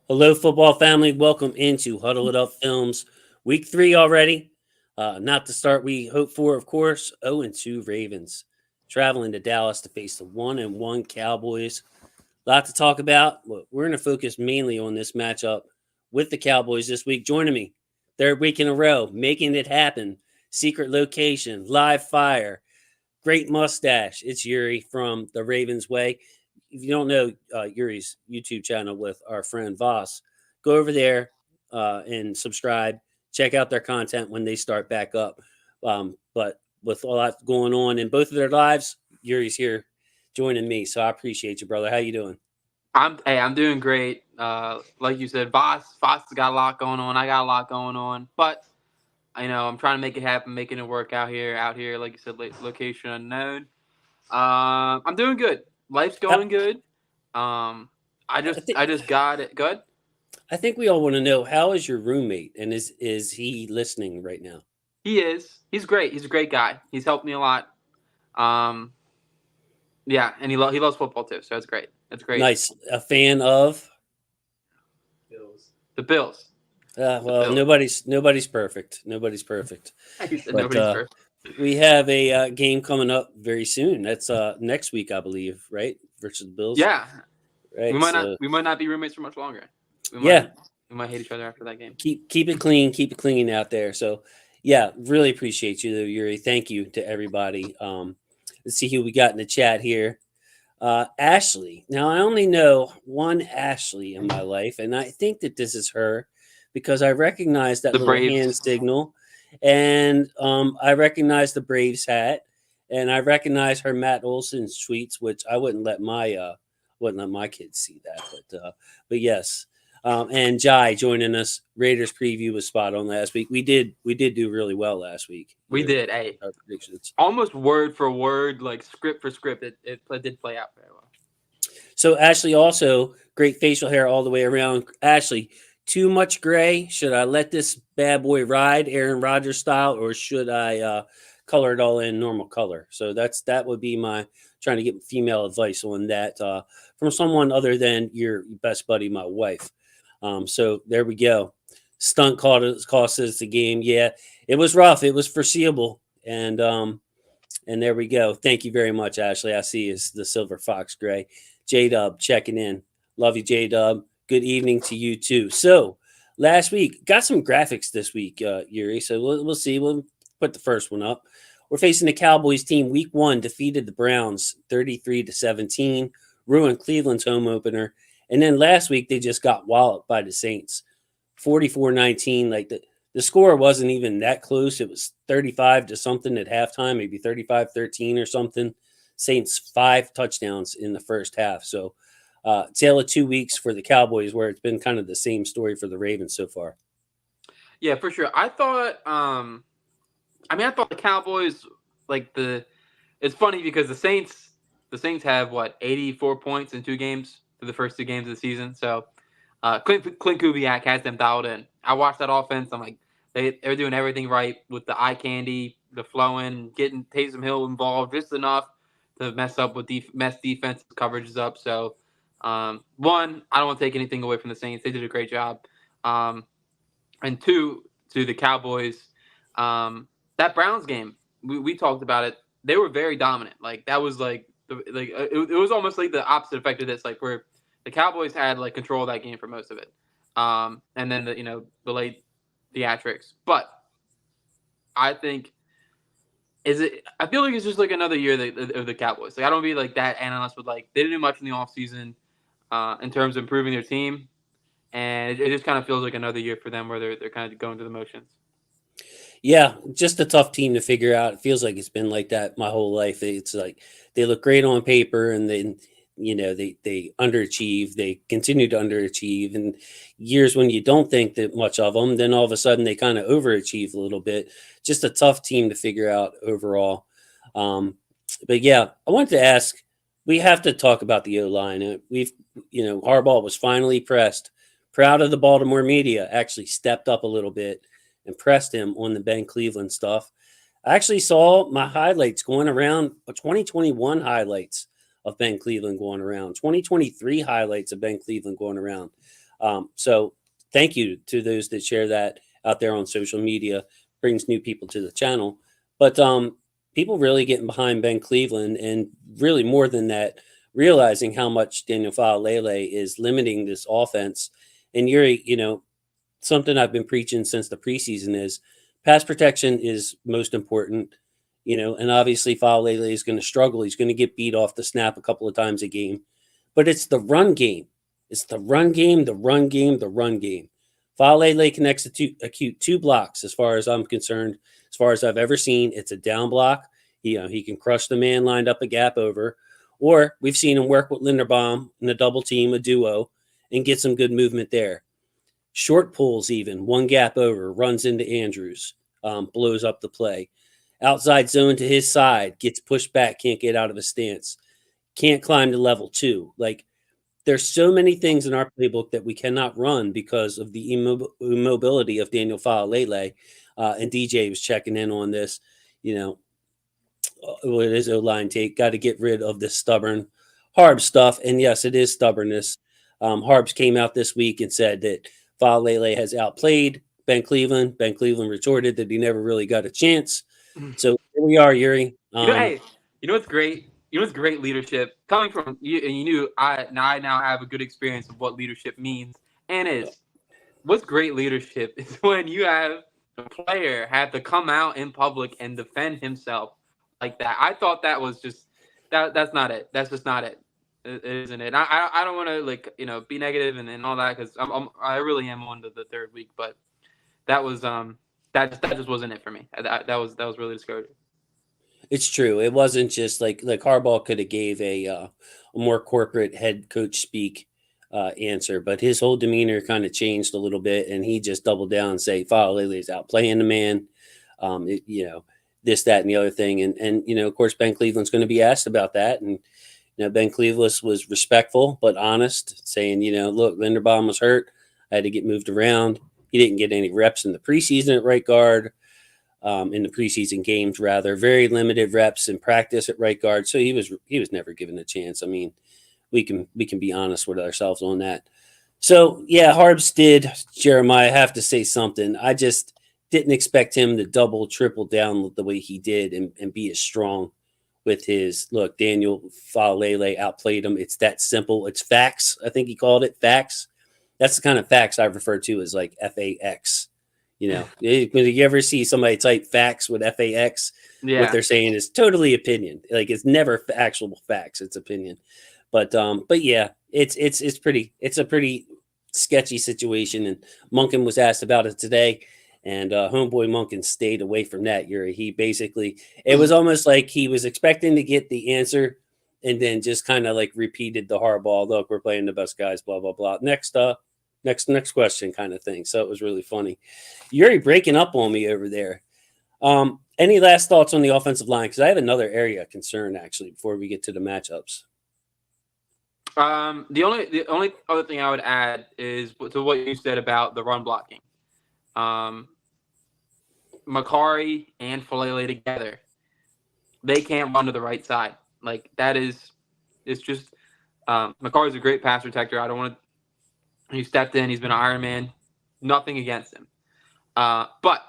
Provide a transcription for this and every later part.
Hello, football family. Welcome into Huddle It Up Films. Week 3 already. Not the start we hoped for, of course. 0-2 Ravens. Traveling to Dallas to face the 1-1 Cowboys. A lot to talk about. We're going to focus mainly on this matchup with the Cowboys this week. Joining me, third week in a row, making it happen. Secret location, live fire, great mustache. It's Yuri from the Ravens Way. If you don't know Yuri's YouTube channel with our friend Voss, go over there and subscribe. Check out their content when they start back up. But with a lot going on in both of their lives, Yuri's here joining me. So I appreciate you, brother. How you doing? I'm doing great. Like you said, Voss has got a lot going on. I got a lot going on, but I'm trying to make it happen, making it work out here. Like you said, location unknown. I'm doing good. Life's How, going good. I I just think I just got it. Good. I think we all want to know, how is your roommate, and is he listening right now? He is. He's great. He's a great guy. He's helped me a lot. Um, yeah, and he loves football too. So it's great. It's great. Nice. A fan of? The Bills. The Well, Bills. nobody's perfect. Nobody's perfect. He said But nobody's perfect. we have a game coming up very soon. That's next week, I believe, right? Versus the Bills, Yeah, we right? might not So we might not be roommates for much longer. We yeah, might we might hate each other after that game. keep it clean, keep it clean out there. So yeah, really appreciate you, though, Yuri. Thank you to everybody. Let's see who we got in the chat here. Ashley. Now I only know one Ashley in my life, and I think that this is her because I recognize that The little hand Braves. signal, and I recognize the Braves hat, and I recognize her Matt Olson's tweets, which I wouldn't let my kids see that, but yes. And Jai joining us. Raiders preview was spot on last week. We did do really well last week. We did. Hey, Our predictions. almost word for word, like script for script. It did play out very well. So Ashley also great facial hair all the way around. Ashley, too much gray? Should I let this bad boy ride Aaron Rodgers style, or should I color it all in normal color? So that would be my trying to get female advice on that from someone other than your best buddy, my wife. So there we go. Stunt cost us the game. Yeah, it was rough. It was foreseeable, and there we go. Thank you very much, Ashley. I see is the Silver Fox Gray. J Dub checking in. Love you, J Dub. Good evening to you too. So last week got some graphics this week, Yuri. So we'll see. We'll put the first one up. We're facing the Cowboys team. Week 1 defeated the Browns 33-17, ruined Cleveland's home opener, and then last week they just got walloped by the Saints 44-19. Like the score wasn't even that close. It was 35 to something at halftime, maybe 35-13 or something. Saints 5 touchdowns in the first half. So, tale of 2 weeks for the Cowboys, where it's been kind of the same story for the Ravens so far. Yeah, for sure. I thought. I thought the Cowboys It's funny because the Saints have what 84 points in 2 games through the first 2 games of the season. So Clint Kubiak has them dialed in. I watched that offense. I'm like, they're doing everything right with the eye candy, the flowing, getting Taysom Hill involved just enough to mess up with mess defense coverages up. So one, I don't want to take anything away from the Saints. They did a great job. And two, to the Cowboys, that Browns game, we talked about it. They were very dominant. Like that was it was almost like the opposite effect of this, like where the Cowboys had like control of that game for most of it, and then the late theatrics. But I think I feel like it's just like another year of the Cowboys. Like I don't be like that analyst, but like they didn't do much in the offseason in terms of improving their team, and it just kind of feels like another year for them where they're kind of going through the motions. Yeah, just a tough team to figure out. It feels like it's been like that my whole life. It's like they look great on paper, and then they underachieve. They continue to underachieve, and years when you don't think that much of them, then all of a sudden they kind of overachieve a little bit. Just a tough team to figure out overall. Um, but yeah, I wanted to ask. We have to talk about the O line. Harbaugh was finally pressed. Proud of the Baltimore media. Actually stepped up a little bit and pressed him on the Ben Cleveland stuff. I actually saw my highlights going around, 2021 highlights of Ben Cleveland going around, 2023 highlights of Ben Cleveland going around. So thank you to those that share that out there on social media. Brings new people to the channel. But people really getting behind Ben Cleveland, and really more than that, realizing how much Daniel Faalele is limiting this offense. And Yuri, something I've been preaching since the preseason is pass protection is most important. And obviously Faalele is going to struggle. He's going to get beat off the snap a couple of times a game, but it's the run game. It's the run game, the run game, the run game. Faalele can execute two blocks, as far as I'm concerned, as far as I've ever seen. It's a down block. He can crush the man lined up a gap over, or we've seen him work with Linderbaum in a double team, a duo, and get some good movement there. Short pulls, even one gap over, runs into Andrews, blows up the play. Outside zone to his side, gets pushed back, can't get out of a stance, can't climb to level two. Like, there's so many things in our playbook that we cannot run because of the immobility of Daniel Faalele. And DJ was checking in on this. With his O-line take, got to get rid of this stubborn Harb stuff. And yes, it is stubbornness. Harbs came out this week and said that Faalele has outplayed Ben Cleveland. Ben Cleveland retorted that he never really got a chance. So here we are, Yuri. Hey, what's great? What's great leadership coming from you, and I now have a good experience of what leadership means and is. What's great leadership is when you have a player have to come out in public and defend himself like that. I thought that was just that's not it. That's just not it. Isn't it? I don't want to be negative and all that, because I really am on to the third week, but that was that just wasn't it for me. That was really discouraging. It's true. It wasn't just like Harbaugh could have gave a more corporate head coach speak answer, but his whole demeanor kind of changed a little bit, and he just doubled down and say Faalele's out playing the man, this, that, and the other thing, and of course Ben Cleveland's going to be asked about that, and Ben Cleveland was respectful but honest, saying look, Linderbaum was hurt, I had to get moved around. He didn't get any reps in the preseason at right guard. In the preseason games, rather, very limited reps in practice at right guard. So he was never given a chance. I mean, we can be honest with ourselves on that. So yeah, Harbs did, Jeremiah, have to say something. I just didn't expect him to double, triple down the way he did and be as strong with his look. Daniel Faalele outplayed him. It's that simple. It's facts. I think he called it facts. That's the kind of facts I refer to as like FAX. When you ever see somebody type facts with FAX, what they're saying is totally opinion. Like, it's never actual facts; it's opinion. But yeah, it's a pretty sketchy situation. And Monken was asked about it today, and homeboy Monken stayed away from that. He basically, it was almost like he was expecting to get the answer, and then just kind of like repeated the Harbaugh, look, we're playing the best guys, blah blah blah. Next question kind of thing. So it was really funny. Yuri breaking up on me over there. Any last thoughts on the offensive line? Because I have another area of concern, actually, before we get to the matchups. The only other thing I would add is to what you said about the run blocking. Makari and Faalele together, they can't run to the right side. Like, it's just Makari's a great pass protector. I don't want to. He stepped in. He's been an Iron Man. Nothing against him. But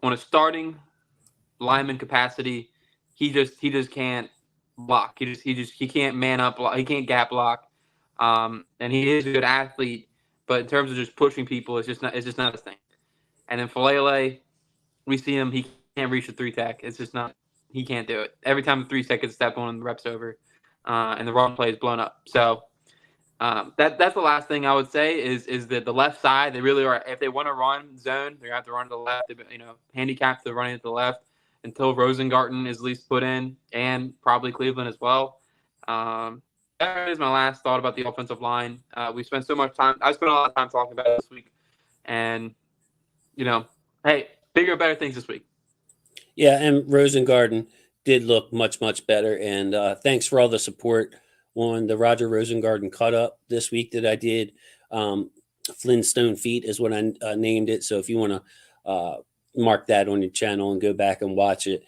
on a starting lineman capacity, he just can't block. He can't man up. He can't gap block. And he is a good athlete, but in terms of just pushing people, it's just not his thing. And then Faalele, we see him. He can't reach the 3-tech. It's just not. He can't do it. Every time the 3 seconds step on, the rep's over, and the run play is blown up. So. That's the last thing I would say is that the left side, they really are, if they want to run zone, they're going to have to run to the left. Handicap to running to the left until Rosengarten is at least put in, and probably Cleveland as well. That is my last thought about the offensive line. We spent so much time. I spent a lot of time talking about it this week, and hey, bigger, better things this week. Yeah, and Rosengarten did look much, much better, and thanks for all the support on the Roger Rosengarten cut up this week that I did. Flintstone Feet is what I named it. So if you want to mark that on your channel and go back and watch it,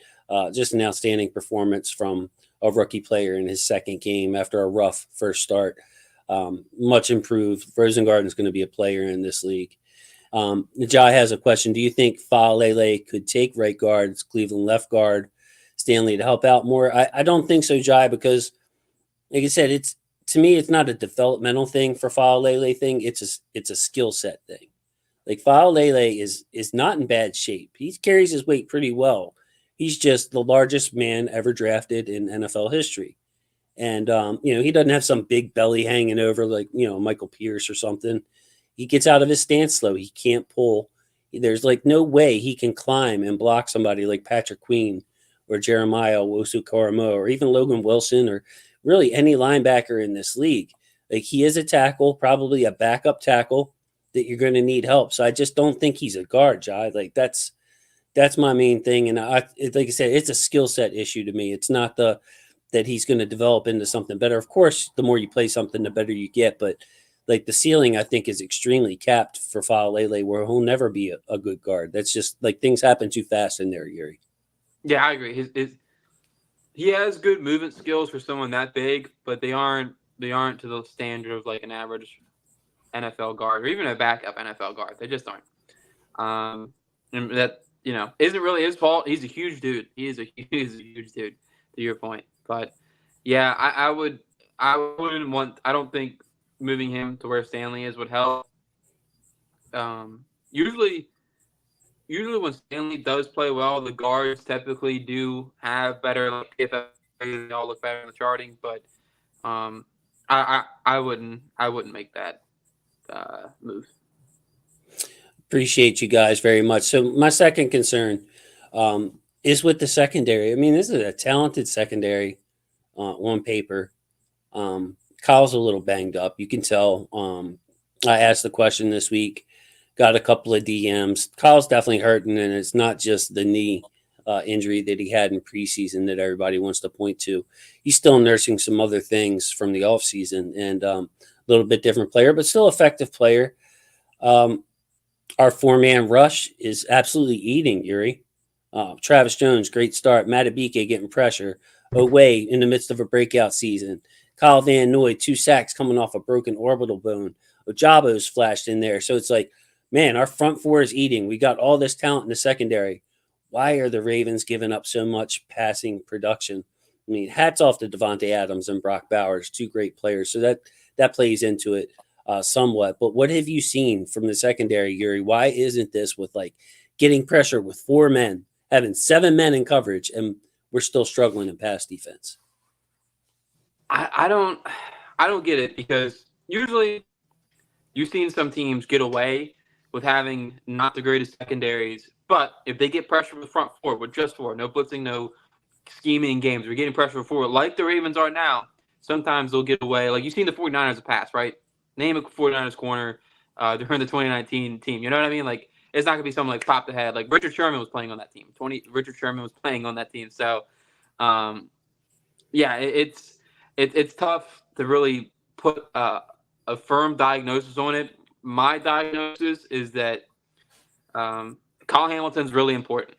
just an outstanding performance from a rookie player in his second game after a rough first start. much improved. Rosengarten is going to be a player in this league. Najai has a question. Do you think Faalele could take right guards, Cleveland left guard, Stanley to help out more? I don't think so, Jai, because like I said, it's to me, it's not a developmental thing for Faalele thing. It's a skill set thing. Like Faalele is not in bad shape. He carries his weight pretty well. He's just the largest man ever drafted in NFL history. And he doesn't have some big belly hanging over like Michael Pierce or something. He gets out of his stance slow. He can't pull. There's like no way he can climb and block somebody like Patrick Queen or Jeremiah Wosu Koromo or even Logan Wilson or really any linebacker in this league. Like he is a tackle, probably a backup tackle that you're going to need help. So I just don't think he's a guard, Jai. Like that's my main thing. And like I said, it's a skill set issue to me. It's not that he's going to develop into something better. Of course, the more you play something, the better you get. But like the ceiling, I think, is extremely capped for Faalele, where he'll never be a good guard. That's just like things happen too fast in there, Yuri. Yeah, I agree. He has good movement skills for someone that big, but they aren't to the standard of like an average NFL guard or even a backup NFL guard. They just aren't. And that isn't really his fault. He's a huge dude. He's a huge dude. To your point, but yeah, I wouldn't want. I don't think moving him to where Stanley is would help. Usually when Stanley does play well, the guards typically do have better like PFF. They all look better in the charting, but I wouldn't make that move. Appreciate you guys very much. So my second concern is with the secondary. I mean, this is a talented secondary on paper. Kyle's a little banged up. You can tell. I asked the question this week, got a couple of DMs. Kyle's definitely hurting, and it's not just the knee injury that he had in preseason that everybody wants to point to. He's still nursing some other things from the offseason and a little bit different player, but still effective player. Our four-man rush is absolutely eating, Yuri. Travis Jones, great start. Matabike getting pressure. Oway in the midst of a breakout season. Kyle Van Noy, 2 sacks coming off a broken orbital bone. Ojabo's flashed in there. So it's like, man, our front four is eating. We got all this talent in the secondary. Why are the Ravens giving up so much passing production? I mean, hats off to Devontae Adams and Brock Bowers, 2 great players. So that plays into it somewhat. But what have you seen from the secondary, Yuri? Why isn't this with like getting pressure with 4 men, having 7 men in coverage, and we're still struggling in pass defense? I don't get it because usually you've seen some teams get away with having not the greatest secondaries, but if they get pressure with front four, with just 4, no blitzing, no scheming games, we're getting pressure with 4, like the Ravens are now, sometimes they'll get away. Like you've seen the 49ers pass, right? Name a 49ers corner during the 2019 team. You know what I mean? Like it's not going to be something like pop the head. Like Richard Sherman was playing on that team. Richard Sherman was playing on that team. So, yeah, it's tough to really put a firm diagnosis on it. My diagnosis is that Kyle Hamilton's really important.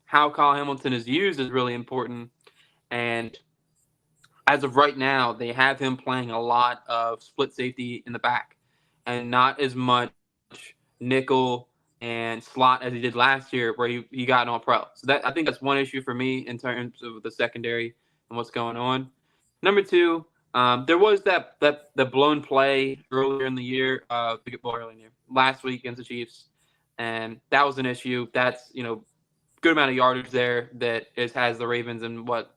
How Kyle Hamilton is used is really important. And as of right now, they have him playing a lot of split safety in the back and not as much nickel and slot as he did last year where he got on pro. So I think that's one issue for me in terms of the secondary and what's going on. Number 2, there was that blown play earlier in the year, last week against the Chiefs, and that was an issue. That's good amount of yardage there that has the Ravens in what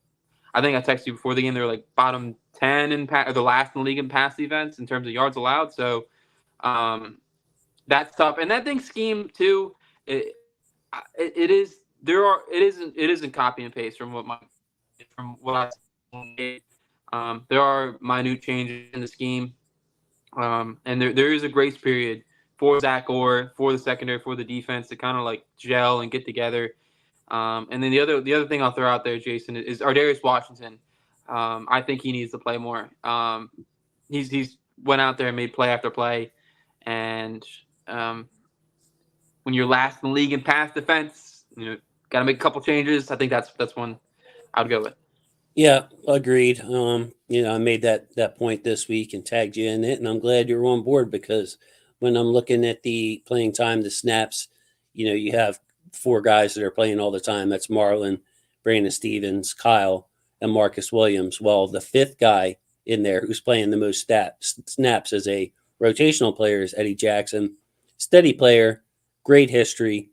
I think I texted you before the game. They're like bottom 10 or the last in the league in pass defense in terms of yards allowed. So that's tough. And that thing scheme too. It isn't copy and paste from what I see. There are minute changes in the scheme, and there is a grace period for Zach Orr, for the secondary, for the defense to kind of like gel and get together. And then the other thing I'll throw out there, Jason, is Ardarius Washington. I think he needs to play more. He's went out there and made play after play, and when you're last in the league in pass defense, got to make a couple changes. I think that's one I'd go with. Yeah, agreed. I made that point this week and tagged you in it, and I'm glad you're on board because when I'm looking at the playing time, the snaps, you have four guys that are playing all the time. That's Marlon, Brandon Stevens, Kyle, and Marcus Williams. Well, the fifth guy in there who's playing the most snaps as a rotational player is Eddie Jackson. Steady player, great history,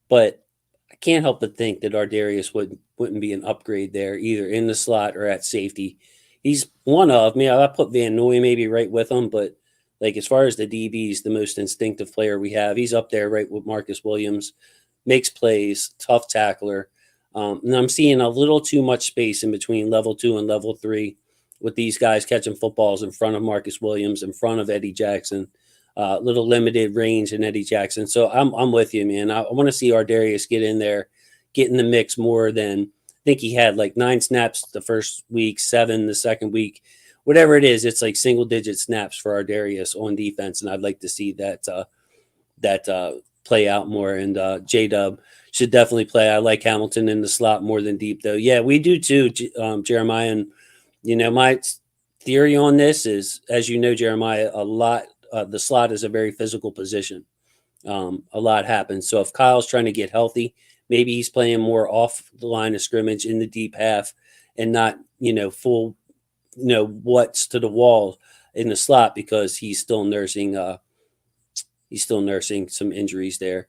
but I can't help but think that Ardarius wouldn't be an upgrade there either in the slot or at safety. He's one of me. I put Van Noy maybe right with him, but like as far as the DBs, the most instinctive player we have, he's up there right with Marcus Williams. Makes plays, tough tackler. And I'm seeing a little too much space in between level 2 and level 3 with these guys catching footballs in front of Marcus Williams, in front of Eddie Jackson. Little limited range in Eddie Jackson. So I'm with you, man. I want to see Ardarius get in there, get in the mix more than I think he had like 9 snaps the first week, 7 the second week, whatever it is. It's like single digit snaps for Ardarius on defense, and I'd like to see that play out more. And J Dub should definitely play. I like Hamilton in the slot more than deep, though. Yeah, we do too, Jeremiah. And my theory on this is, as you know, Jeremiah, a lot. The slot is a very physical position. A lot happens. So if Kyle's trying to get healthy, maybe he's playing more off the line of scrimmage in the deep half and not, full, what's to the wall in the slot because he's still nursing some injuries there.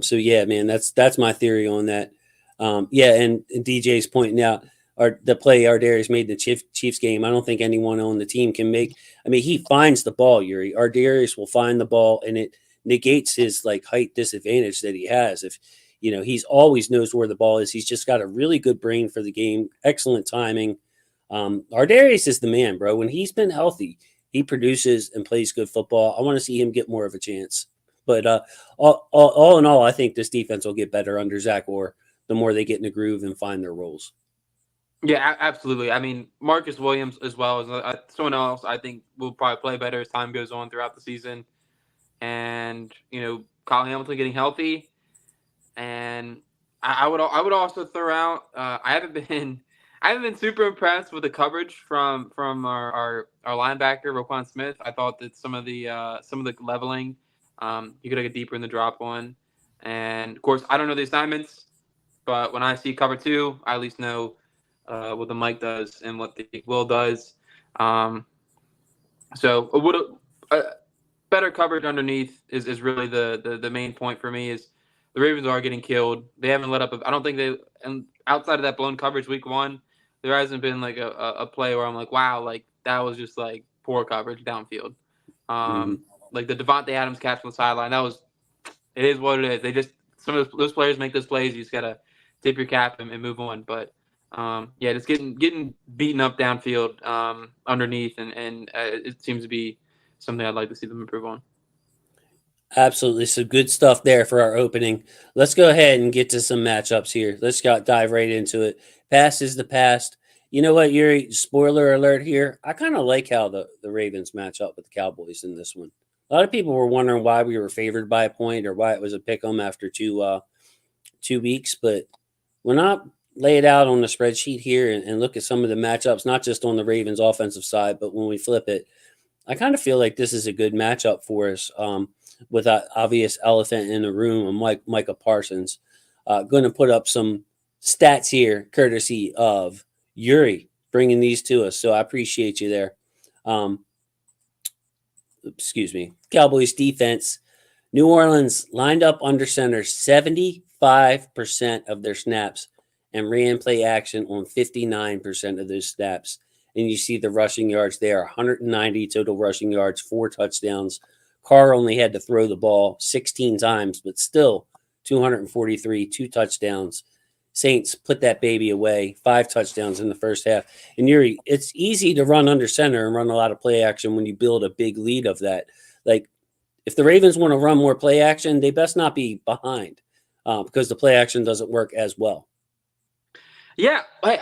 So yeah, man, that's my theory on that. Yeah, and DJ's pointing out the play Ardarius made in the Chiefs game. I don't think anyone on the team can make. I mean, he finds the ball, Yuri. Ardarius will find the ball, and it negates his like height disadvantage that he has. If he's always knows where the ball is. He's just got a really good brain for the game, excellent timing. Ardarius is the man, bro. When he's been healthy, he produces and plays good football. I want to see him get more of a chance. But all in all, I think this defense will get better under Zach Orr the more they get in the groove and find their roles. Yeah, absolutely. I mean, Marcus Williams as well as someone else I think will probably play better as time goes on throughout the season. And Kyle Hamilton getting healthy, and I would also throw out. I haven't been super impressed with the coverage from our linebacker Roquan Smith. I thought that some of the leveling, you could get deeper in the drop one, and of course I don't know the assignments, but when I see cover two, I at least know what the Mike does and what the Will does. Um, so it would better coverage underneath is really the main point for me. Is the Ravens are getting killed. They haven't let up. I don't think they, and outside of that blown coverage week one, there hasn't been like a play where I'm like, wow, like that was just like poor coverage downfield. Mm-hmm. Like the Devontae Adams catch from the sideline, it is what it is. They just, some of those players make those plays. You just gotta tip your cap and move on. But yeah, just getting beaten up downfield underneath, and it seems to be something I'd like to see them improve on. Absolutely. So good stuff there for our opening. Let's go ahead and get to some matchups here. Let's dive right into it. Past is the past. You know what, Yuri? Spoiler alert here. I kind of like how the Ravens match up with the Cowboys in this one. A lot of people were wondering why we were favored by a point or why it was a pick 'em after 2 weeks. But when I lay it out on the spreadsheet here and look at some of the matchups, not just on the Ravens offensive side, but when we flip it, I kind of feel like this is a good matchup for us with that obvious elephant in the room of Micah Parsons. Going to put up some stats here, courtesy of Yuri bringing these to us. So I appreciate you there. Um, excuse me. Cowboys defense. New Orleans lined up under center 75% of their snaps and ran play action on 59% of those snaps. And you see the rushing yards there 190 total rushing yards, 4 touchdowns. Carr only had to throw the ball 16 times, but still 243, 2 touchdowns. Saints put that baby away, 5 touchdowns in the first half. And Yuri, it's easy to run under center and run a lot of play action when you build a big lead of that. Like, if the Ravens want to run more play action, they best not be behind because the play action doesn't work as well. Yeah, hey,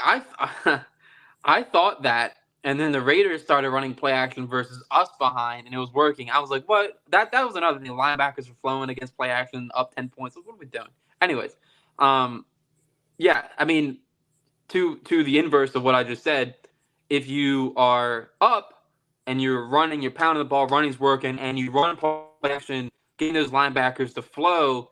I thought that, and then the Raiders started running play action versus us behind, and it was working. I was like, what? That was another thing. Linebackers were flowing against play action, up 10 points. What are we doing? Anyways, yeah, I mean, to the inverse of what I just said, if you are up and you're running, you're pounding the ball, running's working, and you run play action, getting those linebackers to flow,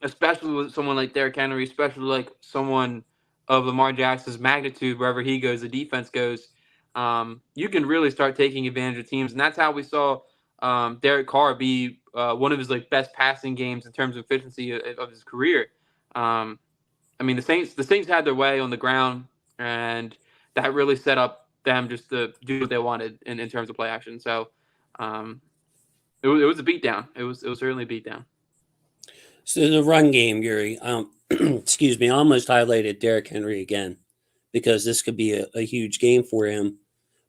especially with someone like Derrick Henry, especially like someone of Lamar Jackson's magnitude, wherever he goes, the defense goes, you can really start taking advantage of teams, and that's how we saw Derek Carr be one of his like best passing games in terms of efficiency of his career. Um, I mean, the Saints had their way on the ground, and that really set up them just to do what they wanted in terms of play action. So, um, it was a beatdown. It was certainly a beatdown. So the run game, Yuri. Excuse me. I almost highlighted Derrick Henry again because this could be a huge game for him.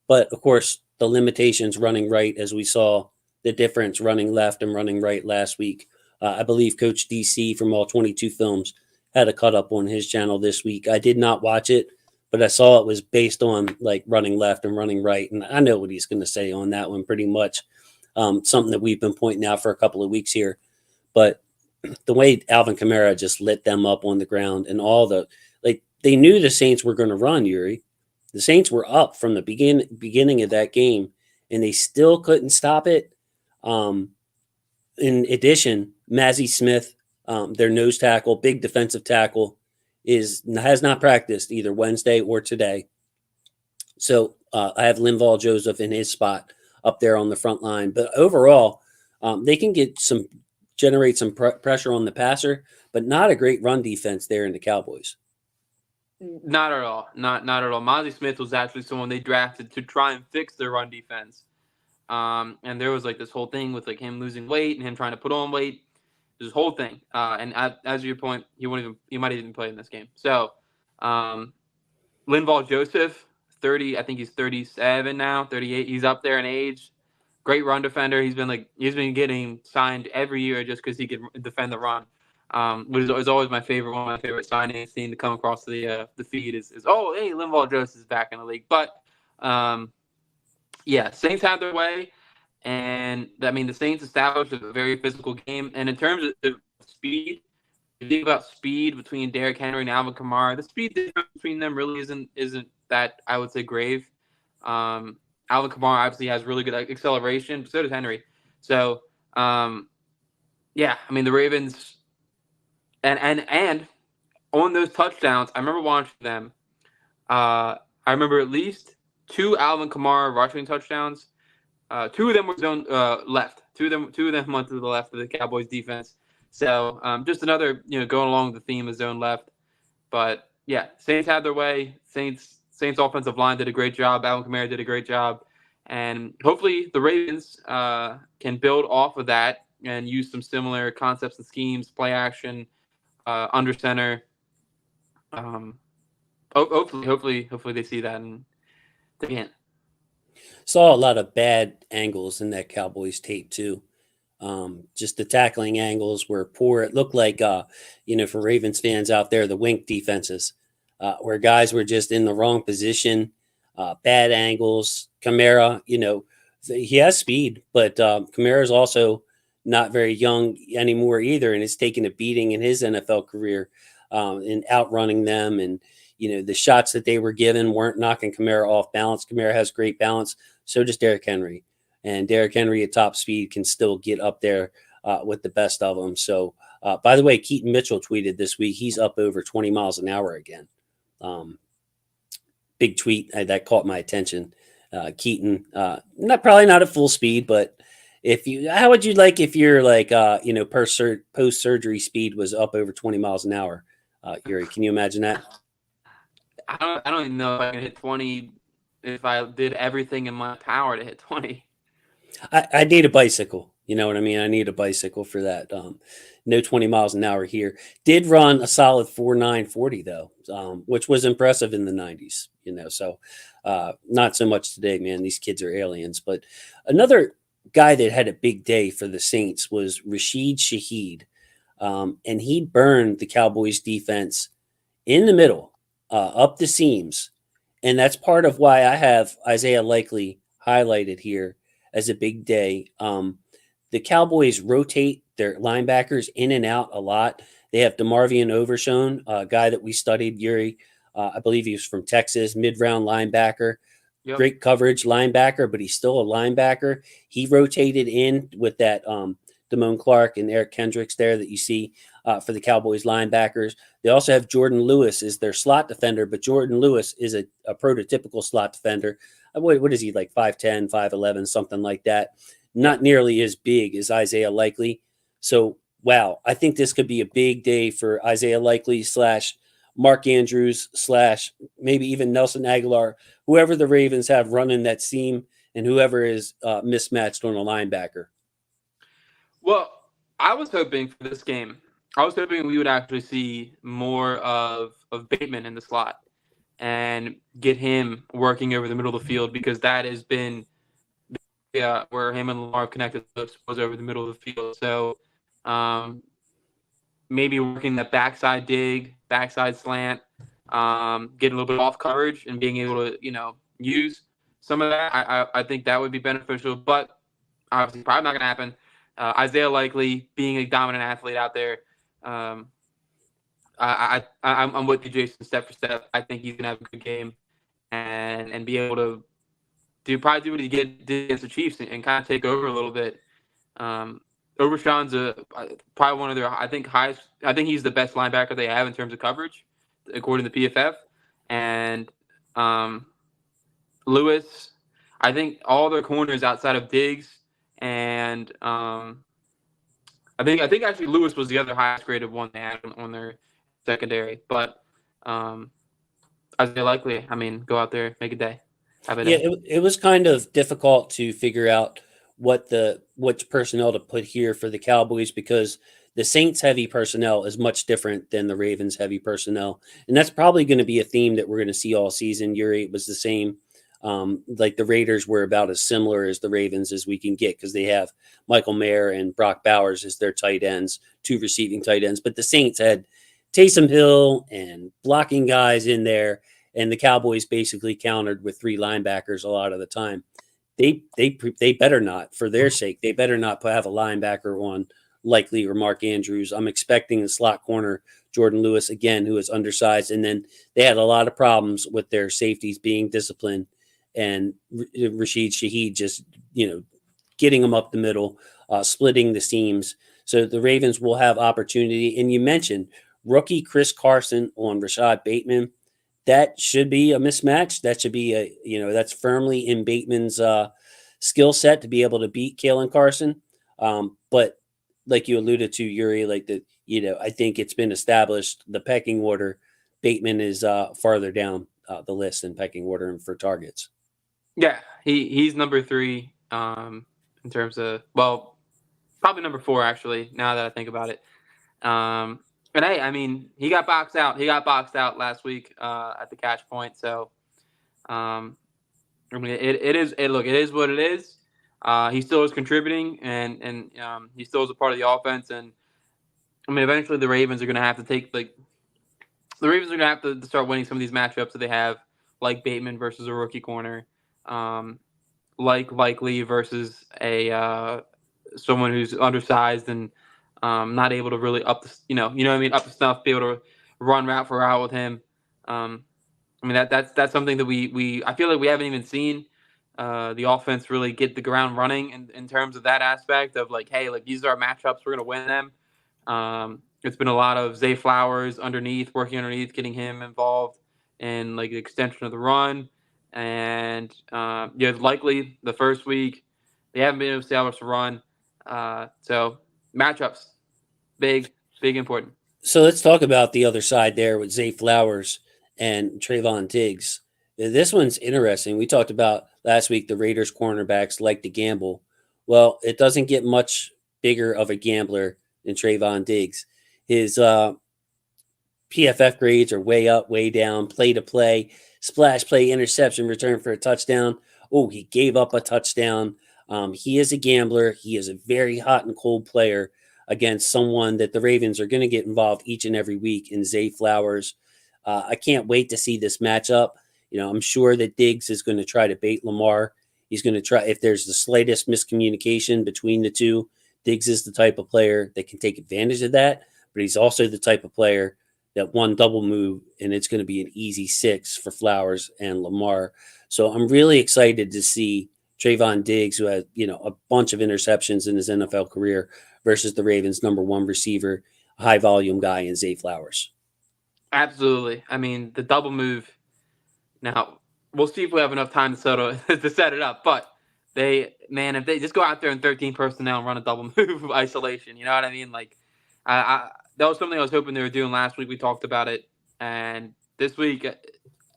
But of course, the limitations running right, as we saw the difference running left and running right last week. I believe Coach DC from all 22 films had a cut up on his channel this week. I did not watch it, but I saw it was based on like running left and running right. And I know what he's going to say on that one pretty much. Something that we've been pointing out for a couple of weeks here. But the way Alvin Kamara just lit them up on the ground and all the like they knew the Saints were going to run, Yuri. The Saints were up from the beginning of that game, and they still couldn't stop it. In addition, Mazzie Smith, their nose tackle, big defensive tackle, has not practiced either Wednesday or today. So I have Linval Joseph in his spot up there on the front line. But overall, they can generate some pressure on the passer, but not a great run defense there in the Cowboys. Not at all. Not at all. Mozzie Smith was actually someone they drafted to try and fix their run defense. And there was like this whole thing with like him losing weight and him trying to put on weight. This whole thing. And as your point, he might even play in this game. So, Linval Joseph, 30. I think he's 37 now, 38. He's up there in age. Great run defender. He's been getting signed every year just because he can defend the run. Which is always my favorite. One of my favorite signings seen to come across the feed is oh, hey, Linval Joseph is back in the league. But yeah, Saints had their way, and I mean the Saints established a very physical game. And in terms of speed, if you think about speed between Derrick Henry and Alvin Kamara, the speed difference between them really isn't that, I would say, grave. Alvin Kamara obviously has really good acceleration, but so does Henry. So yeah, I mean the Ravens. And on those touchdowns, I remember watching them. I remember at least 2 Alvin Kamara rushing touchdowns. 2 of them were zone left. Two of them went to the left of the Cowboys defense. So just another going along with the theme of zone left. But yeah, Saints had their way. Saints offensive line did a great job. Alvin Kamara did a great job, and hopefully the Ravens can build off of that and use some similar concepts and schemes, play action. Under center. Hopefully they see that and they can. Saw a lot of bad angles in that Cowboys tape too. Just the tackling angles were poor. It looked like, for Ravens fans out there, the wink defenses, where guys were just in the wrong position, bad angles. Kamara, he has speed, but Kamara is also not very young anymore either, and it's taken a beating in his NFL career in outrunning them. And the shots that they were given weren't knocking Kamara off balance. Kamara has great balance. So does Derrick Henry, and Derrick Henry at top speed can still get up there with the best of them. So, by the way, Keaton Mitchell tweeted this week he's up over 20 miles an hour again. Big tweet that caught my attention. Keaton, probably not at full speed, but how would you like if your post surgery speed was up over 20 miles an hour? Yuri, can you imagine that? I don't even know if I can hit 20 if I did everything in my power to hit 20. I need a bicycle. You know what I mean? I need a bicycle for that. No 20 miles an hour here. Did run a solid 4.940 though, which was impressive in the 90s. So not so much today, man. These kids are aliens. But another guy that had a big day for the Saints was Rashid Shaheed. And he burned the Cowboys defense in the middle, up the seams. And that's part of why I have Isaiah Likely highlighted here as a big day. The Cowboys rotate their linebackers in and out a lot. They have DeMarvion Overshone, a guy that we studied, Yuri, I believe he was from Texas, mid-round linebacker. Yep. Great coverage linebacker, but he's still a linebacker. He rotated in with that Damone Clark and Eric Kendricks there that you see for the Cowboys linebackers. They also have Jordan Lewis as their slot defender, but Jordan Lewis is a prototypical slot defender. What is he, like 5'10", 5'11", something like that? Yeah. Not nearly as big as Isaiah Likely. So, wow, I think this could be a big day for Isaiah Likely slash Mark Andrews slash maybe even Nelson Aguilar, whoever the Ravens have running that seam, and whoever is mismatched on a linebacker. Well, I was hoping for this game. I was hoping we would actually see more of Bateman in the slot and get him working over the middle of the field, because that has been where him and Lamar connected was over the middle of the field. So maybe working that backside dig, backside slant, getting a little bit off coverage and being able to, use some of that. I think that would be beneficial, but obviously probably not going to happen. Isaiah Likely being a dominant athlete out there. I'm with you, Jason, step for step. I think he's going to have a good game and be able to do what he did against the Chiefs and kind of take over a little bit. Overshawn's probably one of their, I think he's the best linebacker they have in terms of coverage, according to PFF. And Lewis, I think all their corners outside of Diggs and I think actually Lewis was the other highest graded one they had on their secondary. But Isaiah Likely, I mean, go out there, make a day. Have a Yeah, day. it was kind of difficult to figure out which personnel to put here for the Cowboys, because the Saints heavy personnel is much different than the Ravens heavy personnel, and that's probably going to be a theme that we're going to see all season. Yuri, it was the same. Like the Raiders were about as similar as the Ravens as we can get, because they have Michael Mayer and Brock Bowers as their tight ends, two receiving tight ends. But the Saints had Taysom Hill and blocking guys in there, and the Cowboys basically countered with three linebackers a lot of the time. They better not, for their sake, they better not have a linebacker on Likely or Mark Andrews. I'm expecting the slot corner Jordan Lewis again, who is undersized, and then they had a lot of problems with their safeties being disciplined, and Rashid Shaheed just getting them up the middle, splitting the seams. So the Ravens will have opportunity. And you mentioned rookie Chris Carson on Rashad Bateman. That should be a mismatch. That should be that's firmly in Bateman's skill set to be able to beat Kalen Carson. But like you alluded to, Yuri, I think it's been established the pecking order. Bateman is farther down the list in pecking order and for targets. Yeah, he's number 3 in terms of, well, probably number 4 actually. Now that I think about it. And hey, I mean, he got boxed out. He got boxed out last week at the catch point. So, I mean, it is what it is. He still is contributing, and he still is a part of the offense. And I mean, eventually the Ravens are going to have to start winning some of these matchups that they have, like Bateman versus a rookie corner, like Likely versus a someone who's undersized and not able to really up the snuff, be able to run route for route with him. I mean that's something that we I feel like we haven't even seen the offense really get the ground running in terms of that aspect of like, hey, like these are our matchups, we're gonna win them. It's been a lot of Zay Flowers working underneath, getting him involved in like the extension of the run. And Likely the first week they haven't been able to establish a run. So matchups, big important. So let's talk about the other side there with Zay Flowers and Trayvon Diggs. This one's interesting. We talked about last week the Raiders cornerbacks like to gamble. Well, it doesn't get much bigger of a gambler than Trayvon Diggs. His PFF grades are way up, way down, play to play, splash play, interception, return for a touchdown. Oh, he gave up a touchdown. He is a gambler. He is a very hot and cold player against someone that the Ravens are going to get involved each and every week in Zay Flowers. I can't wait to see this matchup. I'm sure that Diggs is going to try to bait Lamar. He's going to try, if there's the slightest miscommunication between the two, Diggs is the type of player that can take advantage of that, but he's also the type of player that one double move, and it's going to be an easy 6 for Flowers and Lamar. So I'm really excited to see Trayvon Diggs, who has a bunch of interceptions in his NFL career, versus the Ravens' number one receiver, high volume guy in Zay Flowers. Absolutely. I mean, the double move. Now we'll see if we have enough time to settle to set it up. But if they just go out there in 13 personnel and run a double move isolation, you know what I mean? Like, that was something I was hoping they were doing last week. We talked about it, and this week,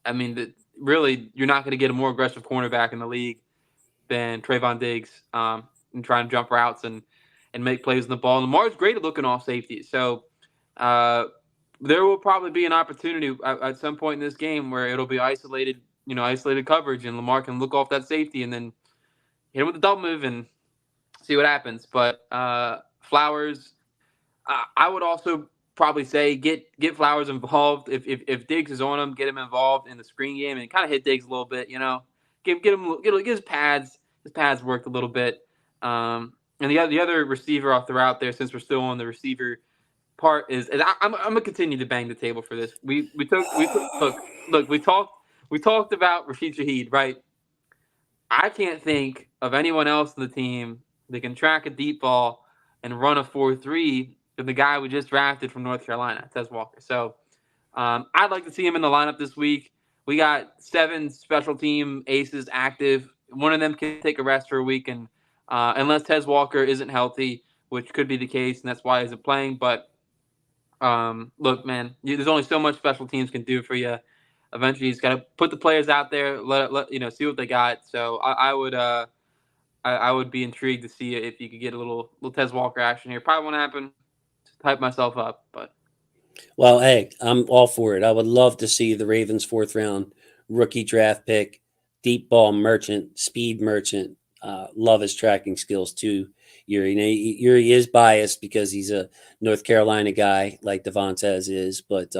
I mean, really, you're not going to get a more aggressive cornerback in the league than Trayvon Diggs, and trying to jump routes and make plays in the ball. And Lamar's great at looking off safety. So uh, there will probably be an opportunity at some point in this game where it'll be isolated coverage, and Lamar can look off that safety and then hit him with a double move and see what happens. But Flowers, I would also probably say get Flowers involved. If Diggs is on him, get him involved in the screen game and kind of hit Diggs a little bit. Get his pads. His pads worked a little bit. And the other receiver off the route there, since we're still on the receiver part, I'm gonna continue to bang the table for this. We talked about Rashid Shaheed, right? I can't think of anyone else in the team that can track a deep ball and run a 4.3 than the guy we just drafted from North Carolina, Tez Walker. So I'd like to see him in the lineup this week. We got 7 special team aces active. One of them can take a rest for a week, and unless Tez Walker isn't healthy, which could be the case, and that's why he isn't playing. But look, man, there's only so much special teams can do for you. Eventually, he's got to put the players out there, let see what they got. So I would be intrigued to see if you could get a little Tez Walker action here. Probably won't happen. Just hype myself up, but Well, hey, I'm all for it. I would love to see the Ravens' fourth round rookie draft pick, deep ball merchant, speed merchant. Love his tracking skills too. Yuri, Yuri is biased because he's a North Carolina guy like Devontae is, but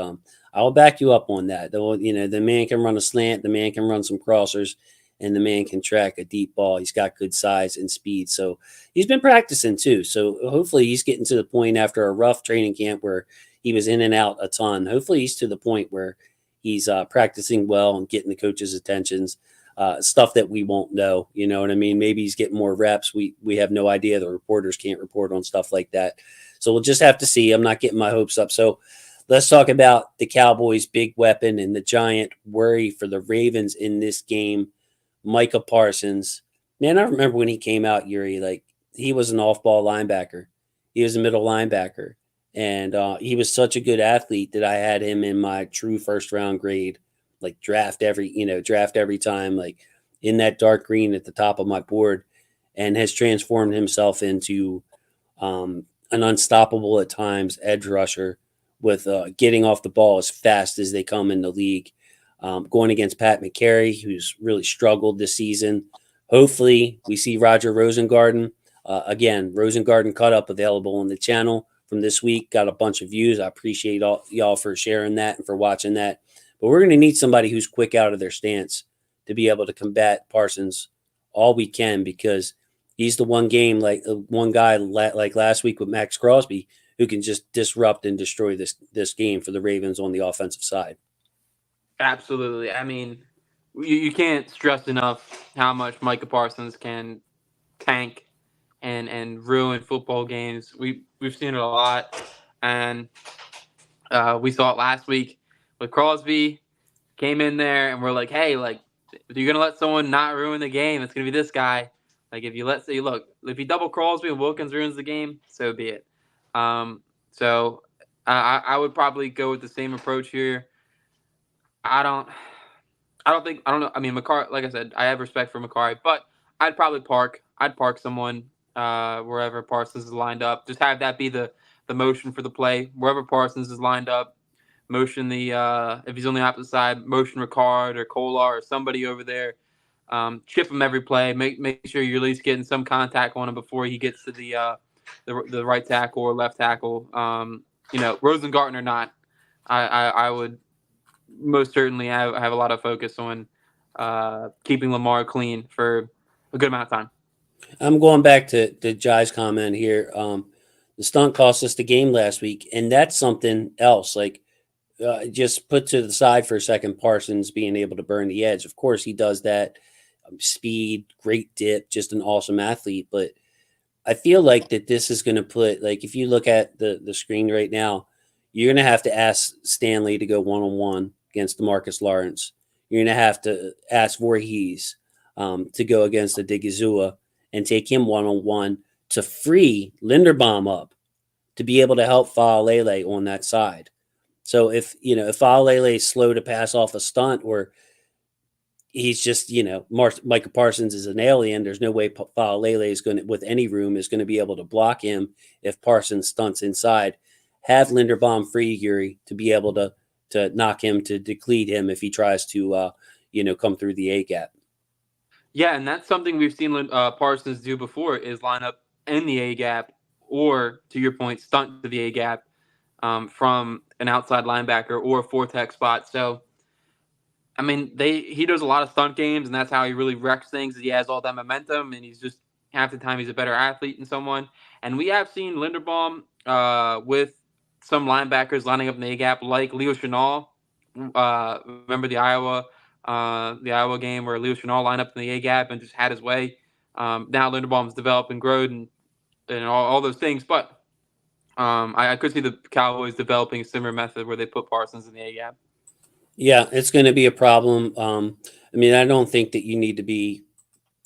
I'll back you up on that. The man can run a slant, the man can run some crossers, and the man can track a deep ball. He's got good size and speed, so he's been practicing too. So hopefully he's getting to the point after a rough training camp where he was in and out a ton. Hopefully he's to the point where he's practicing well and getting the coach's attentions. Stuff that we won't know, you know what I mean? Maybe he's getting more reps. We have no idea. The reporters can't report on stuff like that. So we'll just have to see. I'm not getting my hopes up. So let's talk about the Cowboys' big weapon and the giant worry for the Ravens in this game, Micah Parsons. Man, I remember when he came out, Yuri, like he was an off-ball linebacker. He was a middle linebacker. And he was such a good athlete that I had him in my true first round grade, like draft every time, like in that dark green at the top of my board, and has transformed himself into an unstoppable at times edge rusher with getting off the ball as fast as they come in the league. Going against Pat McCary, who's really struggled this season. Hopefully, we see Roger Rosengarten. Again, Rosengarten cut up available on the channel from this week. Got a bunch of views. I appreciate all y'all for sharing that and for watching that. But we're going to need somebody who's quick out of their stance to be able to combat Parsons all we can, because he's the one guy like last week with Max Crosby who can just disrupt and destroy this game for the Ravens on the offensive side. absolutely. I mean, you can't stress enough how much Micah Parsons can tank and ruin football games. We've seen it a lot, and we saw it last week with Crosby. Came in there and we're like, hey, like if you're gonna let someone not ruin the game, it's gonna be this guy. Like if you if you double Crosby and Wilkins ruins the game, so be it. So I would probably go with the same approach here. I don't I don't know. I mean, McCarr, like I said, I have respect for McCarr, but I'd park someone wherever Parsons is lined up. Just have that be the motion for the play. Wherever Parsons is lined up, motion the if he's on the opposite side, motion Ricard or Kolar or somebody over there. Chip him every play. Make sure you're at least getting some contact on him before he gets to the right tackle or left tackle. Rosengarten or not, I would most certainly have a lot of focus on keeping Lamar clean for a good amount of time. I'm going back to Jai's comment here. The stunt cost us the game last week, and that's something else. Like just put to the side for a second Parsons being able to burn the edge. Of course, he does that. Speed, great dip, just an awesome athlete. But I feel like that this is going to put, like, if you look at the screen right now, you're going to have to ask Stanley to go one on one against Demarcus Lawrence. You're going to have to ask Voorhees to go against the Digizua and take him one on one to free Linderbaum up to be able to help Faalele on that side. So if Faalele is slow to pass off a stunt, or he's just Micah Parsons is an alien, there's no way Faalele is going to, with any room, is going to be able to block him if Parsons stunts inside. Have Linderbaum free Yuri to be able to knock him, to deplete him if he tries to come through the A gap. Yeah, and that's something we've seen Parsons do before, is line up in the A gap, or to your point, stunt to the A gap from an outside linebacker or a four tech spot. So, I mean, he does a lot of stunt games, and that's how he really wrecks things. He has all that momentum, and he's just half the time he's a better athlete than someone. And we have seen Linderbaum with some linebackers lining up in the A gap, like Leo Chenal. Remember the Iowa game where Leo Chenal lined up in the A gap and just had his way. Now Linderbaum's developed and grown and all those things, but I could see the Cowboys developing a similar method where they put Parsons in the A gap. Yeah, it's going to be a problem. I mean, I don't think that you need to be.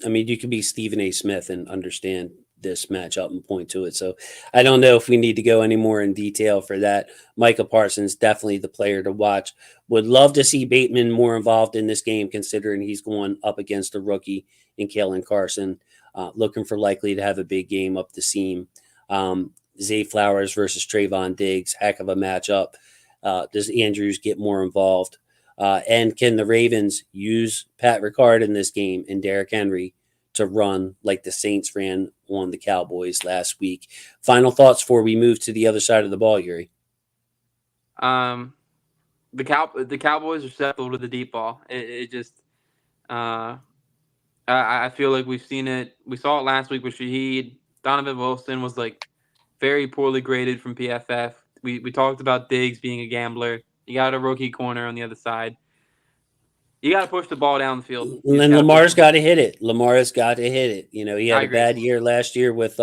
I mean, you could be Stephen A. Smith and understand this matchup and point to it. So I don't know if we need to go any more in detail for that. Micah Parsons, definitely the player to watch. Would love to see Bateman more involved in this game, considering he's going up against a rookie in Kalen Carson. Looking for likely to have a big game up the seam. Zay Flowers versus Trayvon Diggs, heck of a matchup. Does Andrews get more involved? And can the Ravens use Pat Ricard in this game and Derrick Henry to run like the Saints ran on the Cowboys last week? Final thoughts before we move to the other side of the ball, Yuri. The Cowboys are susceptible to the deep ball. It just I feel like we've seen it. We saw it last week with Shaheed. Donovan Wilson was like very poorly graded from PFF. We talked about Diggs being a gambler. You got a rookie corner on the other side. You got to push the ball down the field. And then Lamar's got to hit it. Lamar's got to hit it. He had I a agree. bad year last year with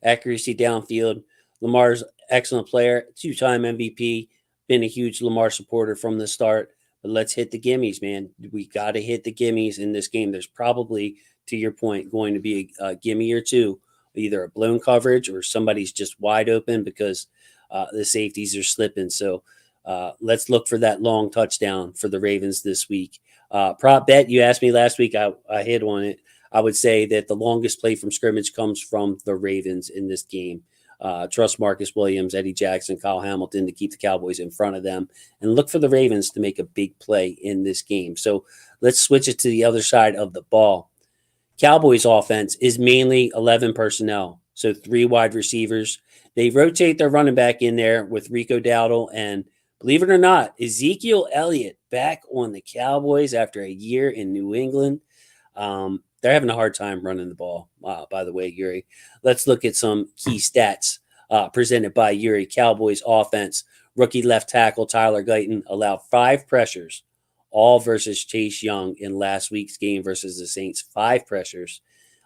accuracy downfield. Lamar's excellent player, two-time MVP, been a huge Lamar supporter from the start. But let's hit the gimmies, man. We got to hit the gimmies in this game. There's probably, to your point, going to be a gimme or two, either a blown coverage or somebody's just wide open because the safeties are slipping. So let's look for that long touchdown for the Ravens this week. Prop bet, you asked me last week, I hit on it. I would say that the longest play from scrimmage comes from the Ravens in this game. Trust Marcus Williams, Eddie Jackson, Kyle Hamilton to keep the Cowboys in front of them, and look for the Ravens to make a big play in this game. So let's switch it to the other side of the ball. Cowboys offense is mainly 11 personnel, so 3 wide receivers. They rotate their running back in there with Rico Dowdle, and believe it or not, Ezekiel Elliott back on the Cowboys after a year in New England. They're having a hard time running the ball, by the way, Yuri. Let's look at some key stats presented by Yuri. Cowboys offense, rookie left tackle Tyler Guyton allowed 5 pressures, all versus Chase Young in last week's game versus the Saints. 5 pressures.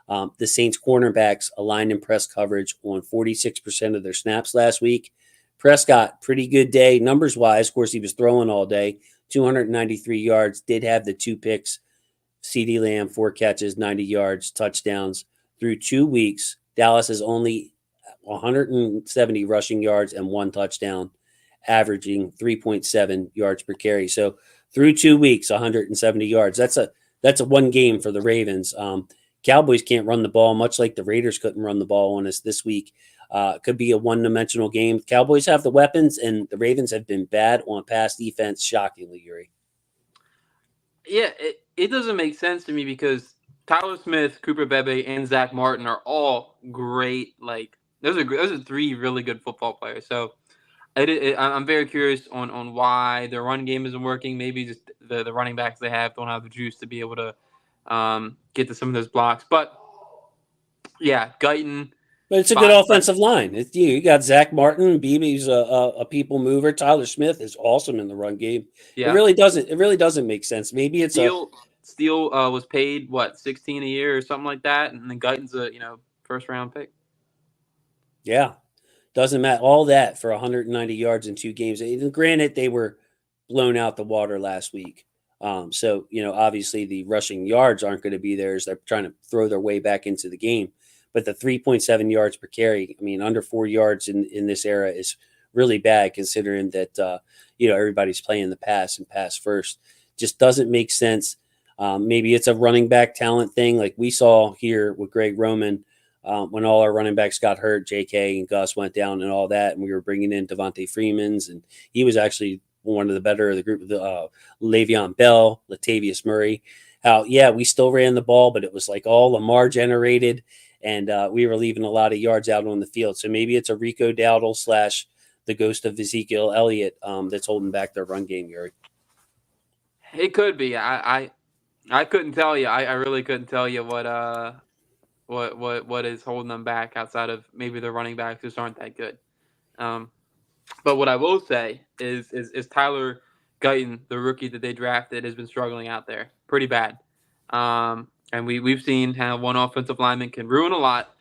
The Saints cornerbacks aligned in press coverage on 46% of their snaps last week. Prescott, pretty good day numbers-wise. Of course, he was throwing all day. 293 yards, did have the 2 picks. CeeDee Lamb, 4 catches, 90 yards, touchdowns. Through 2 weeks, Dallas is only 170 rushing yards and 1 touchdown, averaging 3.7 yards per carry. So through 2 weeks, 170 yards. That's a one game for the Ravens. Cowboys can't run the ball, much like the Raiders couldn't run the ball on us this week. Could be a one-dimensional game. Cowboys have the weapons, and the Ravens have been bad on pass defense, shockingly, Yuri. Yeah, it doesn't make sense to me because Tyler Smith, Cooper Bebe, and Zach Martin are all great. Like those are 3 really good football players. So I'm very curious on why their run game isn't working. Maybe just the running backs they have don't have the juice to be able to get to some of those blocks. But yeah, Guyton, But it's a good Five fresh. offensive line. It's you got Zach Martin, Beebe's a people mover. Tyler Smith is awesome in the run game. It Yeah. really doesn't. It really doesn't make sense. Maybe it's a Steele was paid what 16 a year or something like that, and then Guyton's a first round pick. yeah. Doesn't matter. All that for 190 yards in 2 games. And granted, they were blown out the water last week. So, obviously the rushing yards aren't going to be there as they're trying to throw their way back into the game. But the 3.7 yards per carry, I mean, under 4 yards in this era is really bad considering that, everybody's playing the pass and pass first. Just doesn't make sense. Maybe it's a running back talent thing like we saw here with Greg Roman when all our running backs got hurt, J.K. and Gus went down and all that, and we were bringing in Devontae Freeman's, and he was actually one of the better of the group. Le'Veon Bell, Latavius Murray. Yeah, we still ran the ball, but it was like all Lamar generated, and we were leaving a lot of yards out on the field. So maybe it's a Rico Dowdle slash the ghost of Ezekiel Elliott that's holding back their run game, Yuri. It could be. I couldn't tell you. I really couldn't tell you what is holding them back outside of maybe the running backs just aren't that good. Um, but what I will say is Tyler Guyton, the rookie that they drafted, has been struggling out there pretty bad. And we've seen how one offensive lineman can ruin a lot.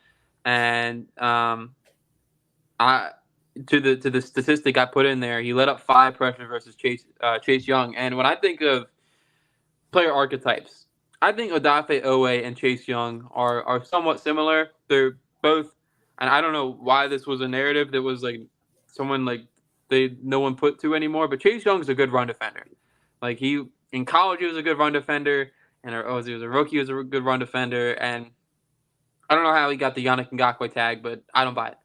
And I to the statistic I put in there, he let up 5 pressures versus Chase Young. And when I think of player archetypes, I think Odafe Owe and Chase Young are somewhat similar. They're both, and I don't know why this was a narrative that was like someone like no one put to anymore. But Chase Young's a good run defender. Like he in college he was a good run defender, and as he was a rookie he was a good run defender. And I don't know how he got the Yannick Ngakoue tag, but I don't buy it.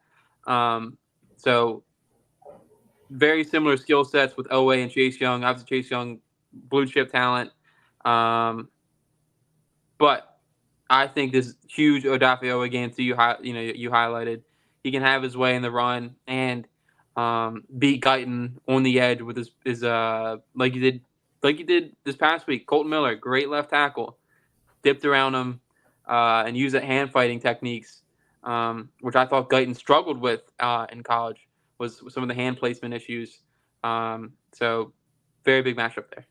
So very similar skill sets with Owe and Chase Young. Obviously Chase Young, blue chip talent. But I think this huge Odafe Owe game too. You highlighted he can have his way in the run and beat Guyton on the edge with his like he did this past week. Colton Miller, great left tackle, dipped around him and used that hand fighting techniques, which I thought Guyton struggled with in college. Was some of the hand placement issues. So very big matchup there.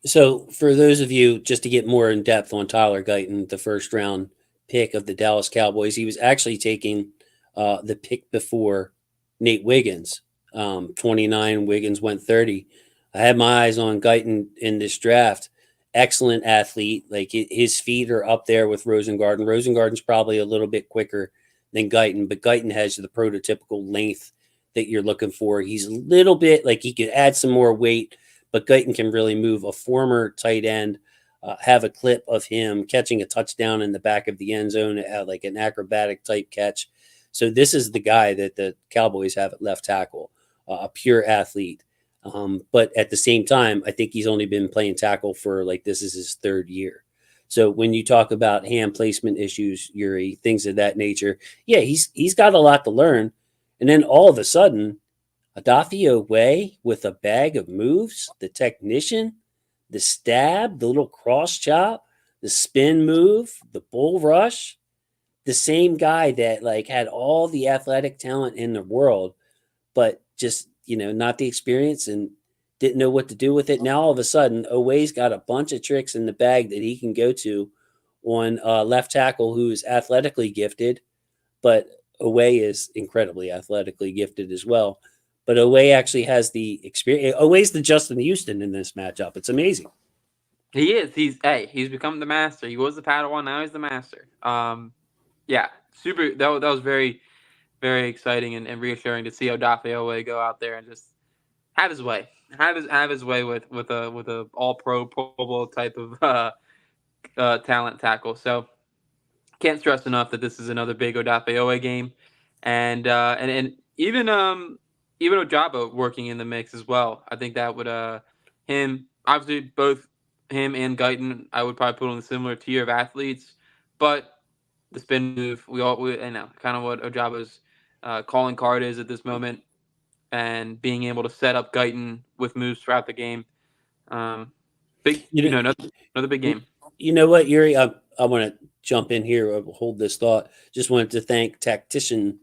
So, for those of you, just to get more in depth on Tyler Guyton, the first round pick of the Dallas Cowboys, he was actually taking the pick before Nate Wiggins. 29, Wiggins went 30. I had my eyes on Guyton in this draft. Excellent athlete. Like his feet are up there with Rosengarten. Rosengarten's probably a little bit quicker than Guyton, but Guyton has the prototypical length that you're looking for. He's a little bit like he could add some more weight, but Guyton can really move. A former tight end, have a clip of him catching a touchdown in the back of the end zone, like an acrobatic type catch. So this is the guy that the Cowboys have at left tackle, a pure athlete. But at the same time, I think he's only been playing tackle for like this is his 3rd year. So when you talk about hand placement issues, Yuri, things of that nature, yeah, he's got a lot to learn. And then all of a sudden, Odafe Owe with a bag of moves, the technician, the stab, the little cross chop, the spin move, the bull rush, the same guy that like had all the athletic talent in the world, but just, not the experience and didn't know what to do with it. Now all of a sudden, Owe's got a bunch of tricks in the bag that he can go to on left tackle who's athletically gifted, but Owe is incredibly athletically gifted as well. But Owe actually has the experience. Owe's the Justin Houston in this matchup. It's amazing. He is. He's become the master. He was the Padawan. Now he's the master. Yeah, super. That was very, very exciting and reassuring to see Odafe Owe go out there and just have his way, have his way with a All Pro Bowl type of talent tackle. So can't stress enough that this is another big Odafe Owe game, and even Ojabo working in the mix as well. I think that would him obviously both him and Guyton I would probably put on a similar tier of athletes, but the spin move we know kind of what Ojabo's calling card is at this moment, and being able to set up Guyton with moves throughout the game. Big, You know, another big game. you know what, Yuri? I want to jump in here or hold this thought. Just wanted to thank Tactical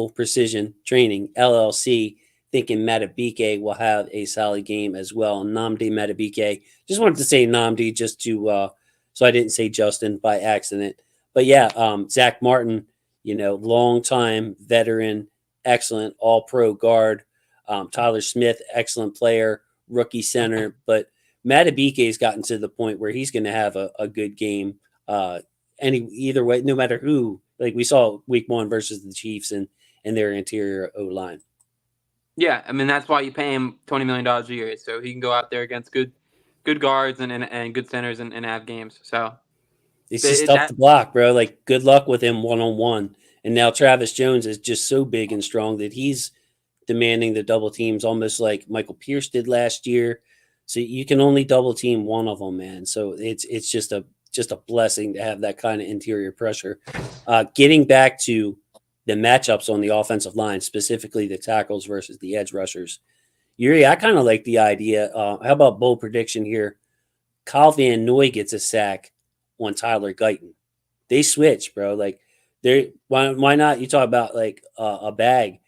Precision Training LLC. Thinking Matabike will have a solid game as well. Namdi Matabike. Just wanted to say Namdi just to so I didn't say Justin by accident. But yeah, Zach Martin, long time veteran, excellent all pro guard. Tyler Smith, excellent player, rookie center. But Matabike has gotten to the point where he's going to have a good game. Either way, no matter who, like we saw week 1 versus the Chiefs and their interior O line. Yeah, I mean that's why you pay him $20 million a year, so he can go out there against good guards and good centers and have games. So it's just tough to block, bro. Like good luck with him 1-on-1. And now Travis Jones is just so big and strong that he's demanding the double teams almost like Michael Pierce did last year. So you can only double team one of them, man. So it's just a blessing to have that kind of interior pressure. Getting back to the matchups on the offensive line, specifically the tackles versus the edge rushers. Yuri, I kind of like the idea. How about bold prediction here? Kyle Van Noy gets a sack on Tyler Guyton. They switch, bro. Like, why not? You talk about like a bag.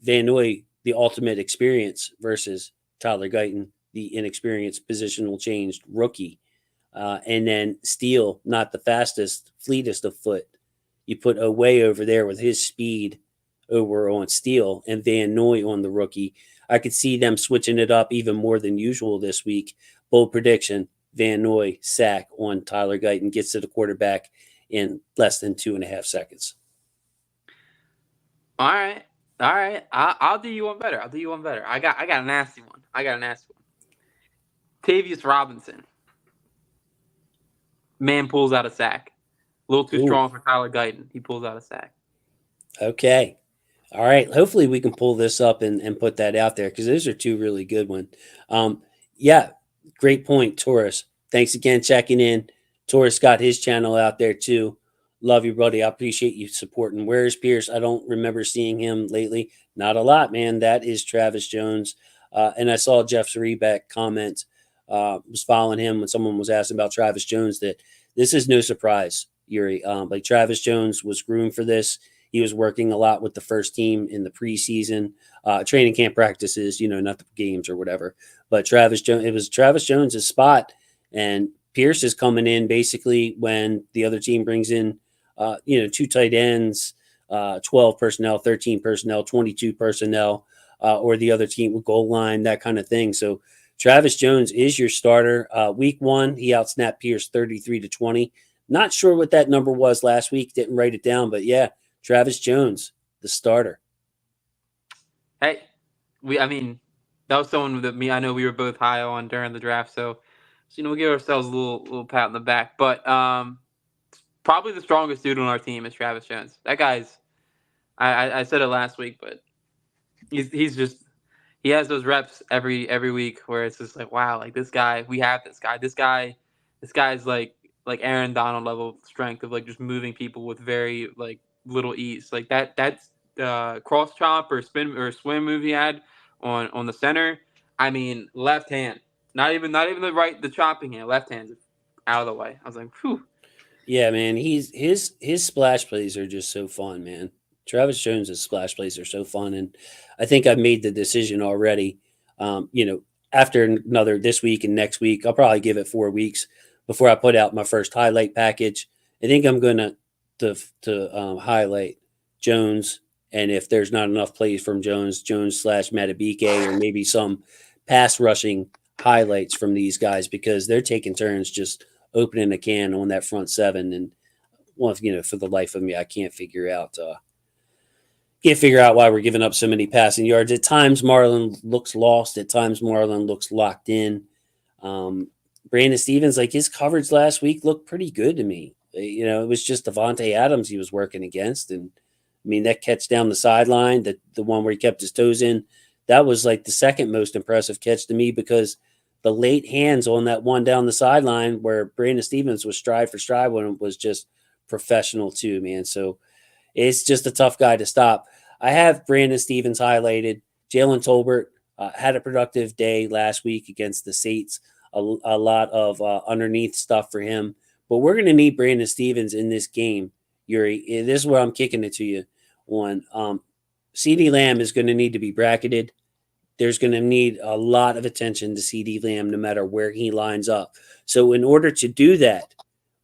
Van Noy, the ultimate experience versus Tyler Guyton, the inexperienced positional changed rookie. And then Steele, not the fastest, fleetest of foot. You put Away over there with his speed over on Steele and Van Noy on the rookie. I could see them switching it up even more than usual this week. Bold prediction, Van Noy sack on Tyler Guyton, gets to the quarterback in less than 2.5 seconds. All right. I'll do you one better. I got a nasty one. Tavius Robinson. Man pulls out a sack. A little too strong for Tyler Guyton. He pulls out a sack. Okay. All right. Hopefully we can pull this up and put that out there because those are two really good ones. Yeah, great point, Taurus. Thanks again checking in. Taurus got his channel out there too. Love you, buddy. I appreciate you supporting. Where's Pierce? I don't remember seeing him lately. Not a lot, man. That is Travis Jones. And I saw Jeff Zrebeck comment, was following him when someone was asking about Travis Jones, that this is no surprise, Yuri. Like Travis Jones was groomed for this. He was working a lot with the first team in the preseason, training camp practices, not the games or whatever. But it was Travis Jones' spot. And Pierce is coming in basically when the other team brings in, 2 tight ends, 12 personnel, 13 personnel, 22 personnel, or the other team with goal line, that kind of thing. So Travis Jones is your starter. Week 1, he outsnapped Pierce 33-20. Not sure what that number was last week. Didn't write it down, but yeah, Travis Jones, the starter. Hey, that was someone that I know we were both high on during the draft. So we'll give ourselves a little pat on the back. But probably the strongest dude on our team is Travis Jones. That guy's, I said it last week, but he's just, he has those reps every week where it's just like, wow, like this guy, we have this guy. This guy's like Aaron Donald level strength of like just moving people with very like little ease. Like that's cross chop or spin or swim move he had on the center. I mean, left hand, not even the chopping hand, left hand's out of the way. I was like, whew. Yeah, man, his splash plays are just so fun, man. Travis Jones' splash plays are so fun, and I think I've made the decision already. After another this week and next week, I'll probably give it 4 weeks before I put out my first highlight package. I think I'm going to highlight Jones, and if there's not enough plays from Jones / Matabike, or maybe some pass rushing highlights from these guys because they're taking turns just opening a can on that front seven. And for the life of me, I can't figure out why we're giving up so many passing yards. At times, Marlon looks lost. At times, Marlon looks locked in. Brandon Stevens, like his coverage last week looked pretty good to me. It was just Devontae Adams he was working against. And I mean, that catch down the sideline, the one where he kept his toes in, that was like the second most impressive catch to me because the late hands on that one down the sideline where Brandon Stevens was stride for stride when it was just professional too, man. So it's just a tough guy to stop. I have Brandon Stevens highlighted. Jalen Tolbert had a productive day last week against the Saints. A lot of underneath stuff for him. but we're going to need Brandon Stevens in this game, Yuri. This is where I'm kicking it to you on. CD Lamb is going to need to be bracketed. There's going to need a lot of attention to CD Lamb no matter where he lines up. So, in order to do that,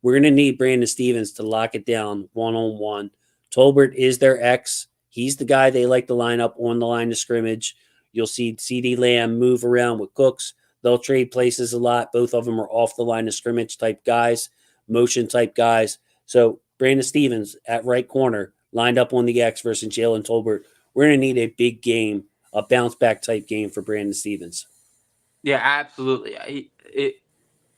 we're going to need Brandon Stevens to lock it down one on one. Tolbert is their X. He's the guy they like to line up on the line of scrimmage. You'll see CD Lamb move around with Cooks. They'll trade places a lot. Both of them are off the line of scrimmage type guys, motion type guys. So, Brandon Stevens at right corner, lined up on the X versus Jalen Tolbert. We're going to need a big game, a bounce back type game for Brandon Stevens. Yeah, absolutely.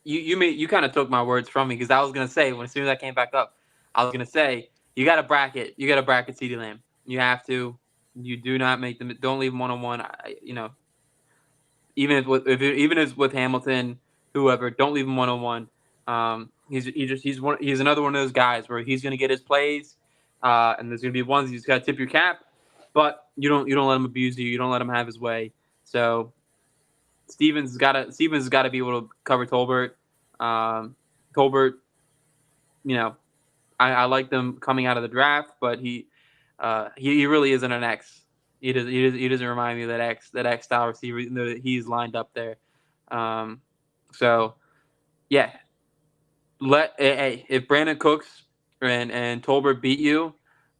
You kind of took my words from me because I was gonna say as soon as I came back up, I was gonna say you got to bracket CeeDee Lamb. You have to. You do not make them. Don't leave him 1-on-1. Even even if with Hamilton, whoever, don't leave him 1-on-1. He's another one of those guys where he's gonna get his plays, and there's gonna be ones he's got to tip your cap, but you don't let him abuse you. You don't let him have his way. So Stevens has got to be able to cover Tolbert. Tolbert, I like them coming out of the draft, but he really isn't an X. He doesn't remind me of that X style receiver, even though he's lined up there. So yeah, if Brandon Cooks and Tolbert beat you,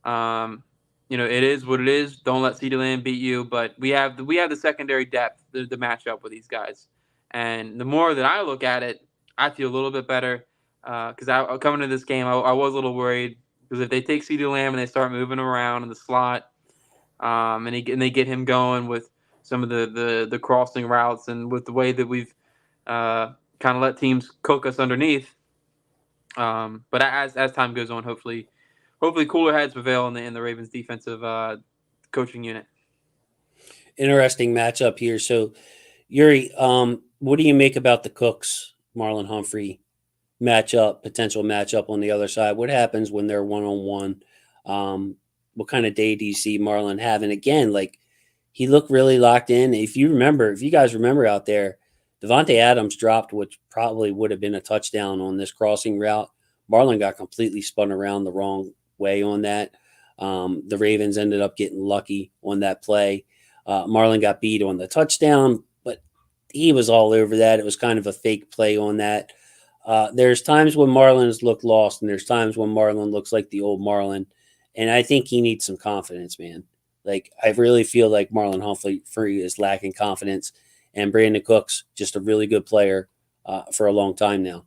it is what it is. Don't let CeeDee Lamb beat you. But we have the secondary depth to match up with these guys. And the more that I look at it, I feel a little bit better because coming to this game, I was a little worried because if they take CeeDee Lamb and they start moving around in the slot, and they get him going with some of the crossing routes and with the way that we've kind of let teams cook us underneath. But as time goes on, hopefully cooler heads prevail in the Ravens defensive coaching unit. Interesting matchup here. So, Yuri, what do you make about the Cooks, Marlon Humphrey potential matchup on the other side? What happens when they're one on one? What kind of day do you see Marlon having? Again, like he looked really locked in. If you guys remember out there, Devontae Adams dropped, which probably would have been a touchdown on this crossing route. Marlon got completely spun around the wrong way on that. The Ravens ended up getting lucky on that play. Marlon got beat on the touchdown, but he was all over that. It was kind of a fake play on that. There's times when Marlon's looked lost, and there's times when Marlon looks like the old Marlon. And I think he needs some confidence, man. Like, I really feel like Marlon Humphrey is lacking confidence, and Brandon Cooks, just a really good player for a long time now.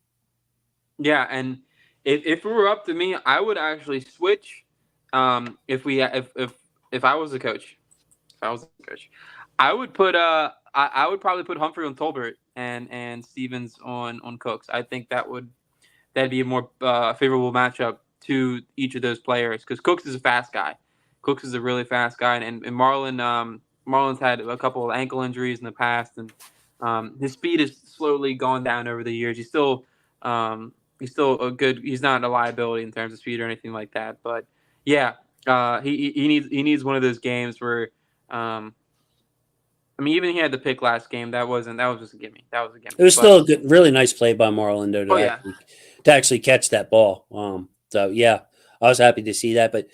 Yeah, and if it were up to me, I would actually switch. If I was a coach, I would I would probably put Humphrey on Tolbert and Stevens on Cooks. I think that'd be a more favorable matchup to each of those players because Cooks is a fast guy. Cooks is a really fast guy, and Marlon's had a couple of ankle injuries in the past, and his speed has slowly gone down over the years. He's still a good. He's not a liability in terms of speed or anything like that. But yeah, he needs one of those games where. Even he had the pick last game. That was just a gimme. That was a gimme. It was still a good, really nice play by Marlon though to actually catch that ball. So yeah, I was happy to see that. But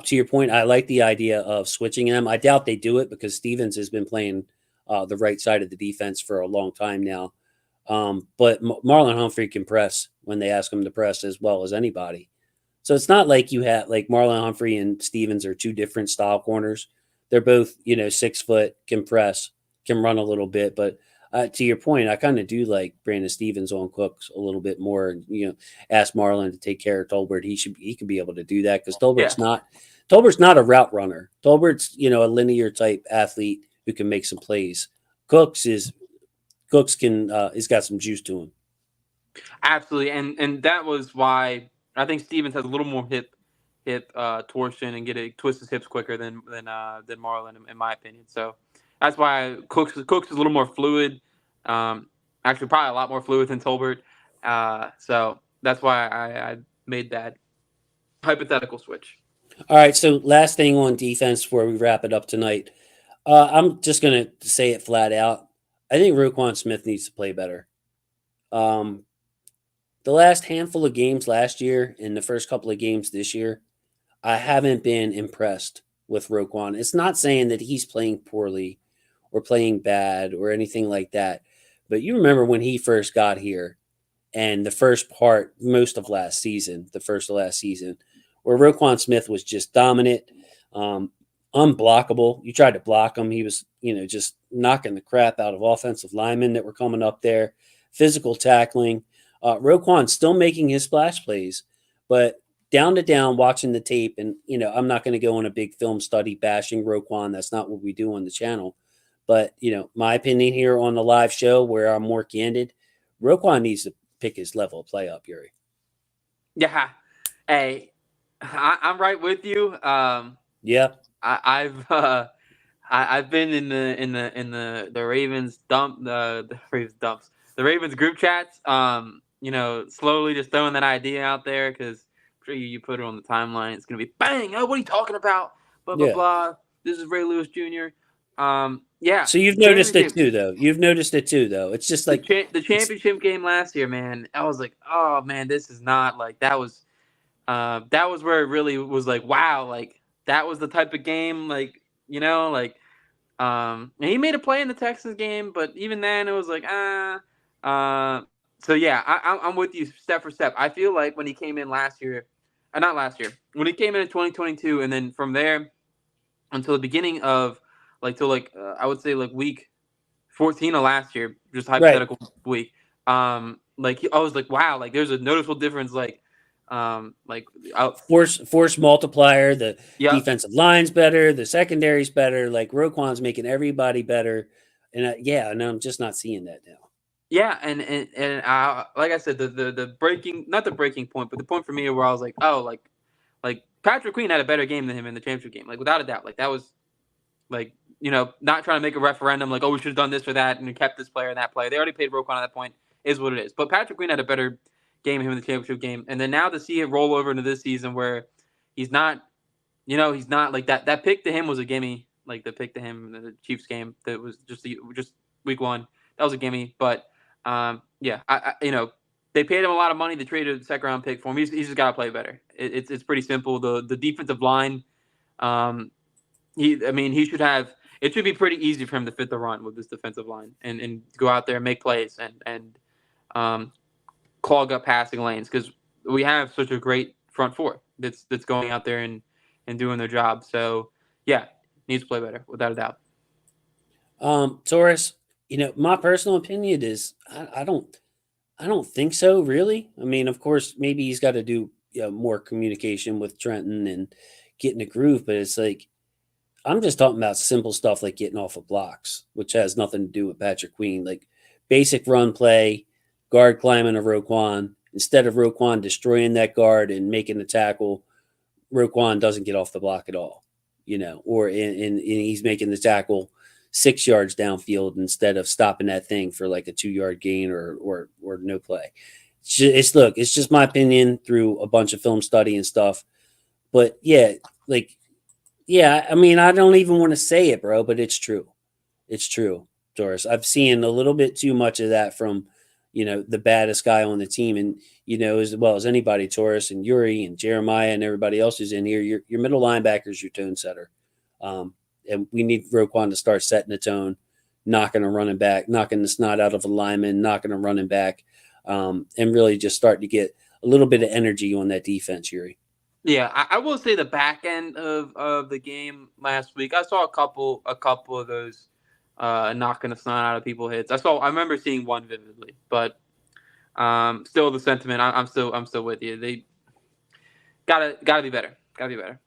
to your point, I like the idea of switching them. I doubt they do it because Stevens has been playing the right side of the defense for a long time now. But Marlon Humphrey can press when they ask him to press as well as anybody. So it's not like you have like Marlon Humphrey and Stevens are two different style corners. They're both 6 foot, can press, can run a little bit. But to your point, I kind of do like Brandon Stevens on Cooks a little bit more. And ask Marlon to take care of Tolbert. He could be able to do that because Tolbert's not a route runner. Tolbert's a linear type athlete who can make some plays. Cooks can he's got some juice to him. Absolutely, and that was why I think Stevens has a little more hip torsion and twist his hips quicker than Marlon in my opinion. So that's why Cooks is a little more fluid. Actually, probably a lot more fluid than Tolbert. So that's why I made that hypothetical switch. All right. So last thing on defense before we wrap it up tonight. I'm just gonna say it flat out. I think Roquan Smith needs to play better. the last handful of games last year and the first couple of games this year, I haven't been impressed with Roquan. It's not saying that he's playing poorly or playing bad or anything like that. But you remember when he first got here and the first part, most of last season, the first of last season, where Roquan Smith was just dominant, um, unblockable. You tried to block him, he was, just knocking the crap out of offensive linemen that were coming up there, physical tackling. Roquan's still making his splash plays, but down to down, watching the tape, and I'm not going to go on a big film study bashing Roquan. That's not what we do on the channel. But my opinion here on the live show, where I'm more candid, Roquan needs to pick his level of play up, Yuri. Yeah. Hey, I'm right with you. Yeah. I've I've been in the Ravens the Ravens dumps the Ravens group chats. Slowly just throwing that idea out there because I'm sure you put it on the timeline. It's gonna be bang. Oh, what are you talking about? Blah blah Yeah. blah. This is Ray Lewis Jr. Yeah, So you've noticed it championship. too, though. You've noticed it too, though. It's just like The it's championship game last year, man. I was like, oh man, this is not like that was. That was where it really was like, wow, like that was the type of game, like like and he made a play in the Texans game, but even then it was like, so yeah, I'm with you step for step. I feel like when he came in last year, not last year, when he came in 2022, and then from there until the beginning of like till like I would say like week 14 of last year, just right. hypothetical week. I was like, wow, like there's a noticeable difference, like out. Force multiplier. The Yep. defensive line's better. The secondary's better. Like Roquan's making everybody better. And and I'm just not seeing that now. Yeah, and like I said, the breaking, not the breaking point, but the point for me where I was like, oh, like Patrick Queen had a better game than him in the championship game, like without a doubt. Like that was like not trying to make a referendum like, oh, we should have done this or that and kept this player and that player. They already paid Roquan at that point, is what it is. But Patrick Queen had a better game than him in the championship game, and then now to see it roll over into this season where he's not, he's not like that. That pick to him was a gimme. Like the pick to him in the Chiefs game that was just week one. That was a gimme. But yeah, they paid him a lot of money. They traded a second round pick for him. He's just got to play better. It's pretty simple. The defensive line, he should have. It should be pretty easy for him to fit the run with this defensive line and go out there and make plays and um, clog up passing lanes because we have such a great front four that's going out there and doing their job. So yeah, needs to play better without a doubt. Taurus, my personal opinion is I don't think so, really. I mean, of course, maybe he's got to do more communication with Trenton and get in a groove, but it's like I'm just talking about simple stuff like getting off of blocks, which has nothing to do with Patrick Queen. Like basic run play, guard climbing a Roquan. Instead of Roquan destroying that guard and making the tackle, Roquan doesn't get off the block at all, or in he's making the tackle 6 yards downfield instead of stopping that thing for like a 2 yard gain or no play. It's just my opinion through a bunch of film study and stuff. But yeah, like yeah, I mean, I don't even want to say it, bro, but it's true. It's true, Doris. I've seen a little bit too much of that from, the baddest guy on the team. And, as well as anybody, Taurus and Yuri and Jeremiah and everybody else who's in here, your middle linebackers, your tone setter. And we need Roquan to start setting the tone, knocking a running back, knocking the snot out of a lineman, knocking a running back, and really just starting to get a little bit of energy on that defense, Yuri. Yeah, I will say the back end of the game last week, I saw a couple of those knocking the snot out of people hits. I remember seeing one vividly, but still the sentiment. I'm still with you. They gotta be better. Gotta be better.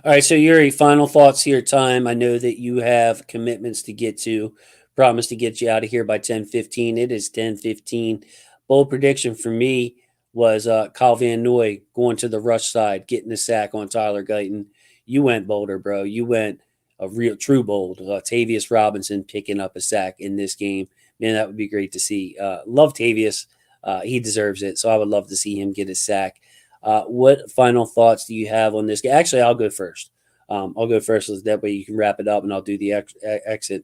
All right, so Yuri, final thoughts here. Time. I know that you have commitments to get to. Promise to get you out of here by 10:15. It is 10:15. Bold prediction for me was Kyle Van Noy going to the rush side, getting the sack on Tyler Guyton. You went bolder, bro. You went a real true bold. Tavius Robinson picking up a sack in this game. Man, that would be great to see. Love Tavius. He deserves it. So I would love to see him get a sack. What final thoughts do you have on this game? Actually, I'll go first. I'll go first so that way you can wrap it up and I'll do the exit.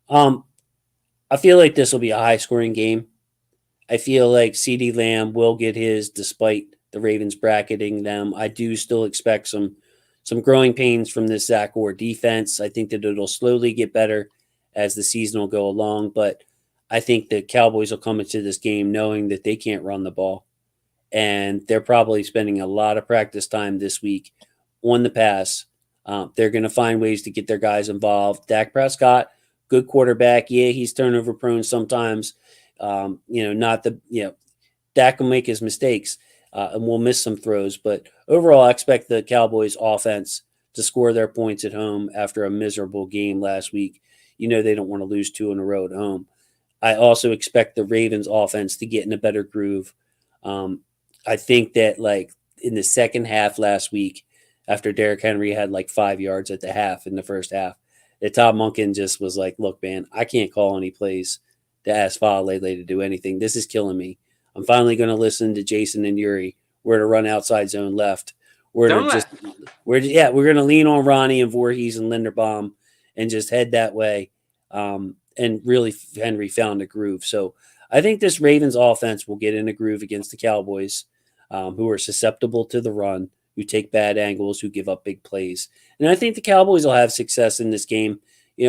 I feel like this will be a high scoring game. I feel like CeeDee Lamb will get his despite the Ravens bracketing them. I do still expect some growing pains from this Zach Orr defense. I think that it'll slowly get better as the season will go along, but I think the Cowboys will come into this game knowing that they can't run the ball, and they're probably spending a lot of practice time this week on the pass. They're going to find ways to get their guys involved. Dak Prescott, good quarterback. Yeah, he's turnover prone sometimes. Not the Dak will make his mistakes and we'll miss some throws. But overall, I expect the Cowboys offense to score their points at home after a miserable game last week. They don't want to lose two in a row at home. I also expect the Ravens offense to get in a better groove. Um, I think that like in the second half last week, after Derrick Henry had like 5 yards at the half in the first half, that Todd Monken just was like, "Look, man, I can't call any plays to ask Lele to do anything. This is killing me. I'm finally going to listen to Jason and Yuri. We're to run outside zone left. We're to Zone just left. we're going to lean on Ronnie and Voorhees and Linderbaum and just head that way." And really, Henry found a groove. So I think this Ravens offense will get in a groove against the Cowboys, who are susceptible to the run, who take bad angles, who give up big plays. And I think the Cowboys will have success in this game.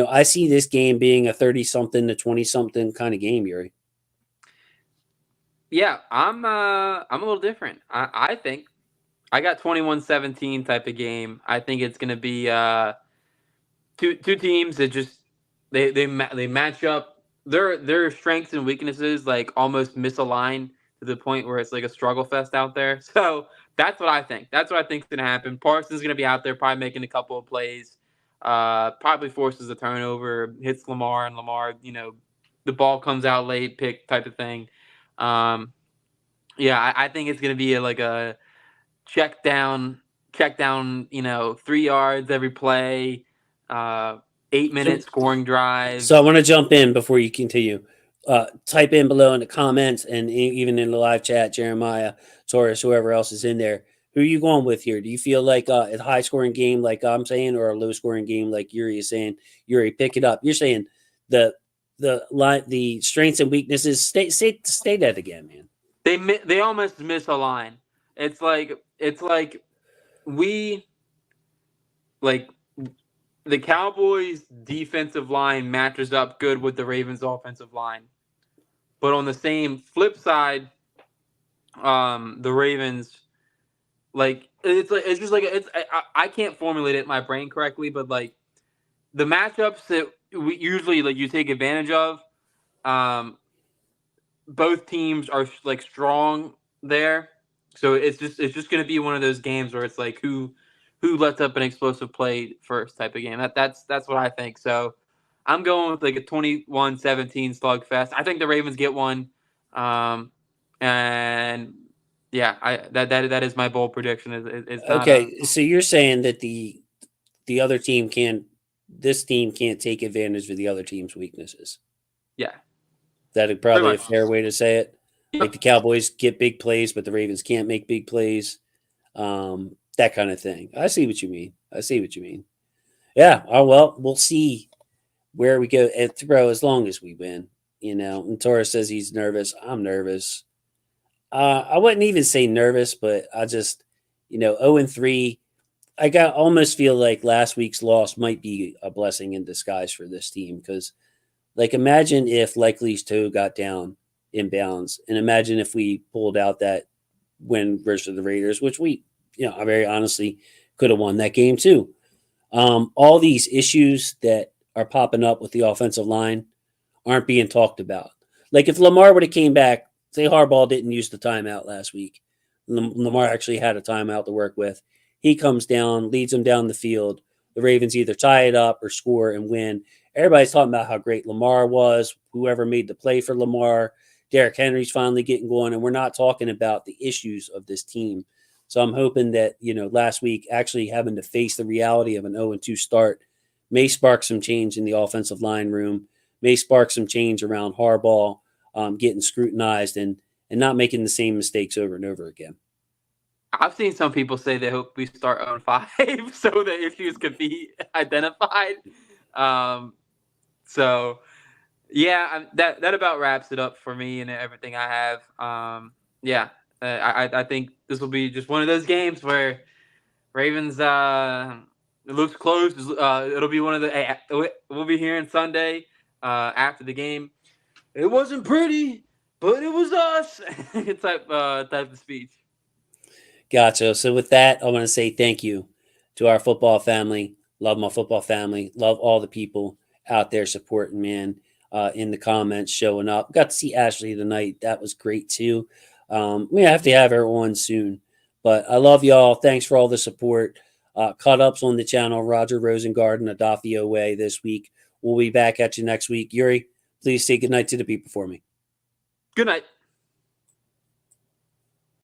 I see this game being a 30 something to 20 something kind of game, Yuri. Yeah, I'm a little different. I think I got 21-17 type of game. I think it's gonna be two teams that just they match up their strengths and weaknesses like almost misalign to the point where it's like a struggle fest out there. So that's what I think. That's what I think's gonna happen. Parsons gonna be out there probably making a couple of plays, probably forces a turnover, hits Lamar, and Lamar, the ball comes out late, pick type of thing. Um, yeah, I think it's gonna be like a check down, 3 yards every play, uh, 8 minute So, scoring so I drives. want to jump in before you continue. Type in below in the comments and even in the live chat, Jeremiah, Torres, whoever else is in there. Who are you going with here? Do you feel like a high scoring game, like I'm saying, or a low scoring game, like Yuri is saying? Yuri, pick it up. You're saying the the strengths and weaknesses. Stay that again, man. They almost miss a line. It's like we like the Cowboys defensive line matches up good with the Ravens offensive line, but on the same flip side, the Ravens it's just like I can't formulate it in my brain correctly, but like the matchups that we usually like you take advantage of, um, both teams are like strong there. So it's just going to be one of those games where it's like who lets up an explosive play first type of game. That's what I think. So I'm going with like a 21-17 slugfest. I think the Ravens get one. Um, and yeah, that is my bold prediction. Is not a Okay, so you're saying that the other team can this team can't take advantage of the other team's weaknesses. yeah, That'd pretty probably a much. fair way to say it. Like the Yep. Cowboys get big plays, but the Ravens can't make big plays. That kind of thing. I see what you mean. I see what you mean. Yeah. Oh well, we'll see where we go at throw as long as we win. And Torres says he's nervous. I'm nervous. I wouldn't even say nervous, but I just, 0-3. I almost feel like last week's loss might be a blessing in disguise for this team because, like, imagine if Likely's toe got down in bounds, and imagine if we pulled out that win versus the Raiders, which I very honestly could have won that game too. All these issues that are popping up with the offensive line aren't being talked about. Like if Lamar would have came back, say Harbaugh didn't use the timeout last week, Lamar actually had a timeout to work with. He comes down, leads them down the field. The Ravens either tie it up or score and win. Everybody's talking about how great Lamar was, whoever made the play for Lamar. Derrick Henry's finally getting going, and we're not talking about the issues of this team. So I'm hoping that, last week actually having to face the reality of an 0-2 start may spark some change in the offensive line room, may spark some change around Harbaugh getting scrutinized and not making the same mistakes over and over again. I've seen some people say they hope we start 0-5 so the issues could be identified. Um, so Yeah, that about wraps it up for me and everything I have. Yeah, I think this will be just one of those games where Ravens it looks close. It'll be one of the we'll be hearing Sunday after the game. It wasn't pretty, but it was us type of speech. Gotcha. So with that, I want to say thank you to our football family. Love my football family. Love all the people out there supporting, man, in the comments, showing up. Got to see Ashley tonight. That was great too. We have to have her on soon. But I love y'all. Thanks for all the support. Cut ups on the channel, Roger Rosengarten, Adafio Way this week. We'll be back at you next week. Yuri, please say goodnight to the people for me. Good night.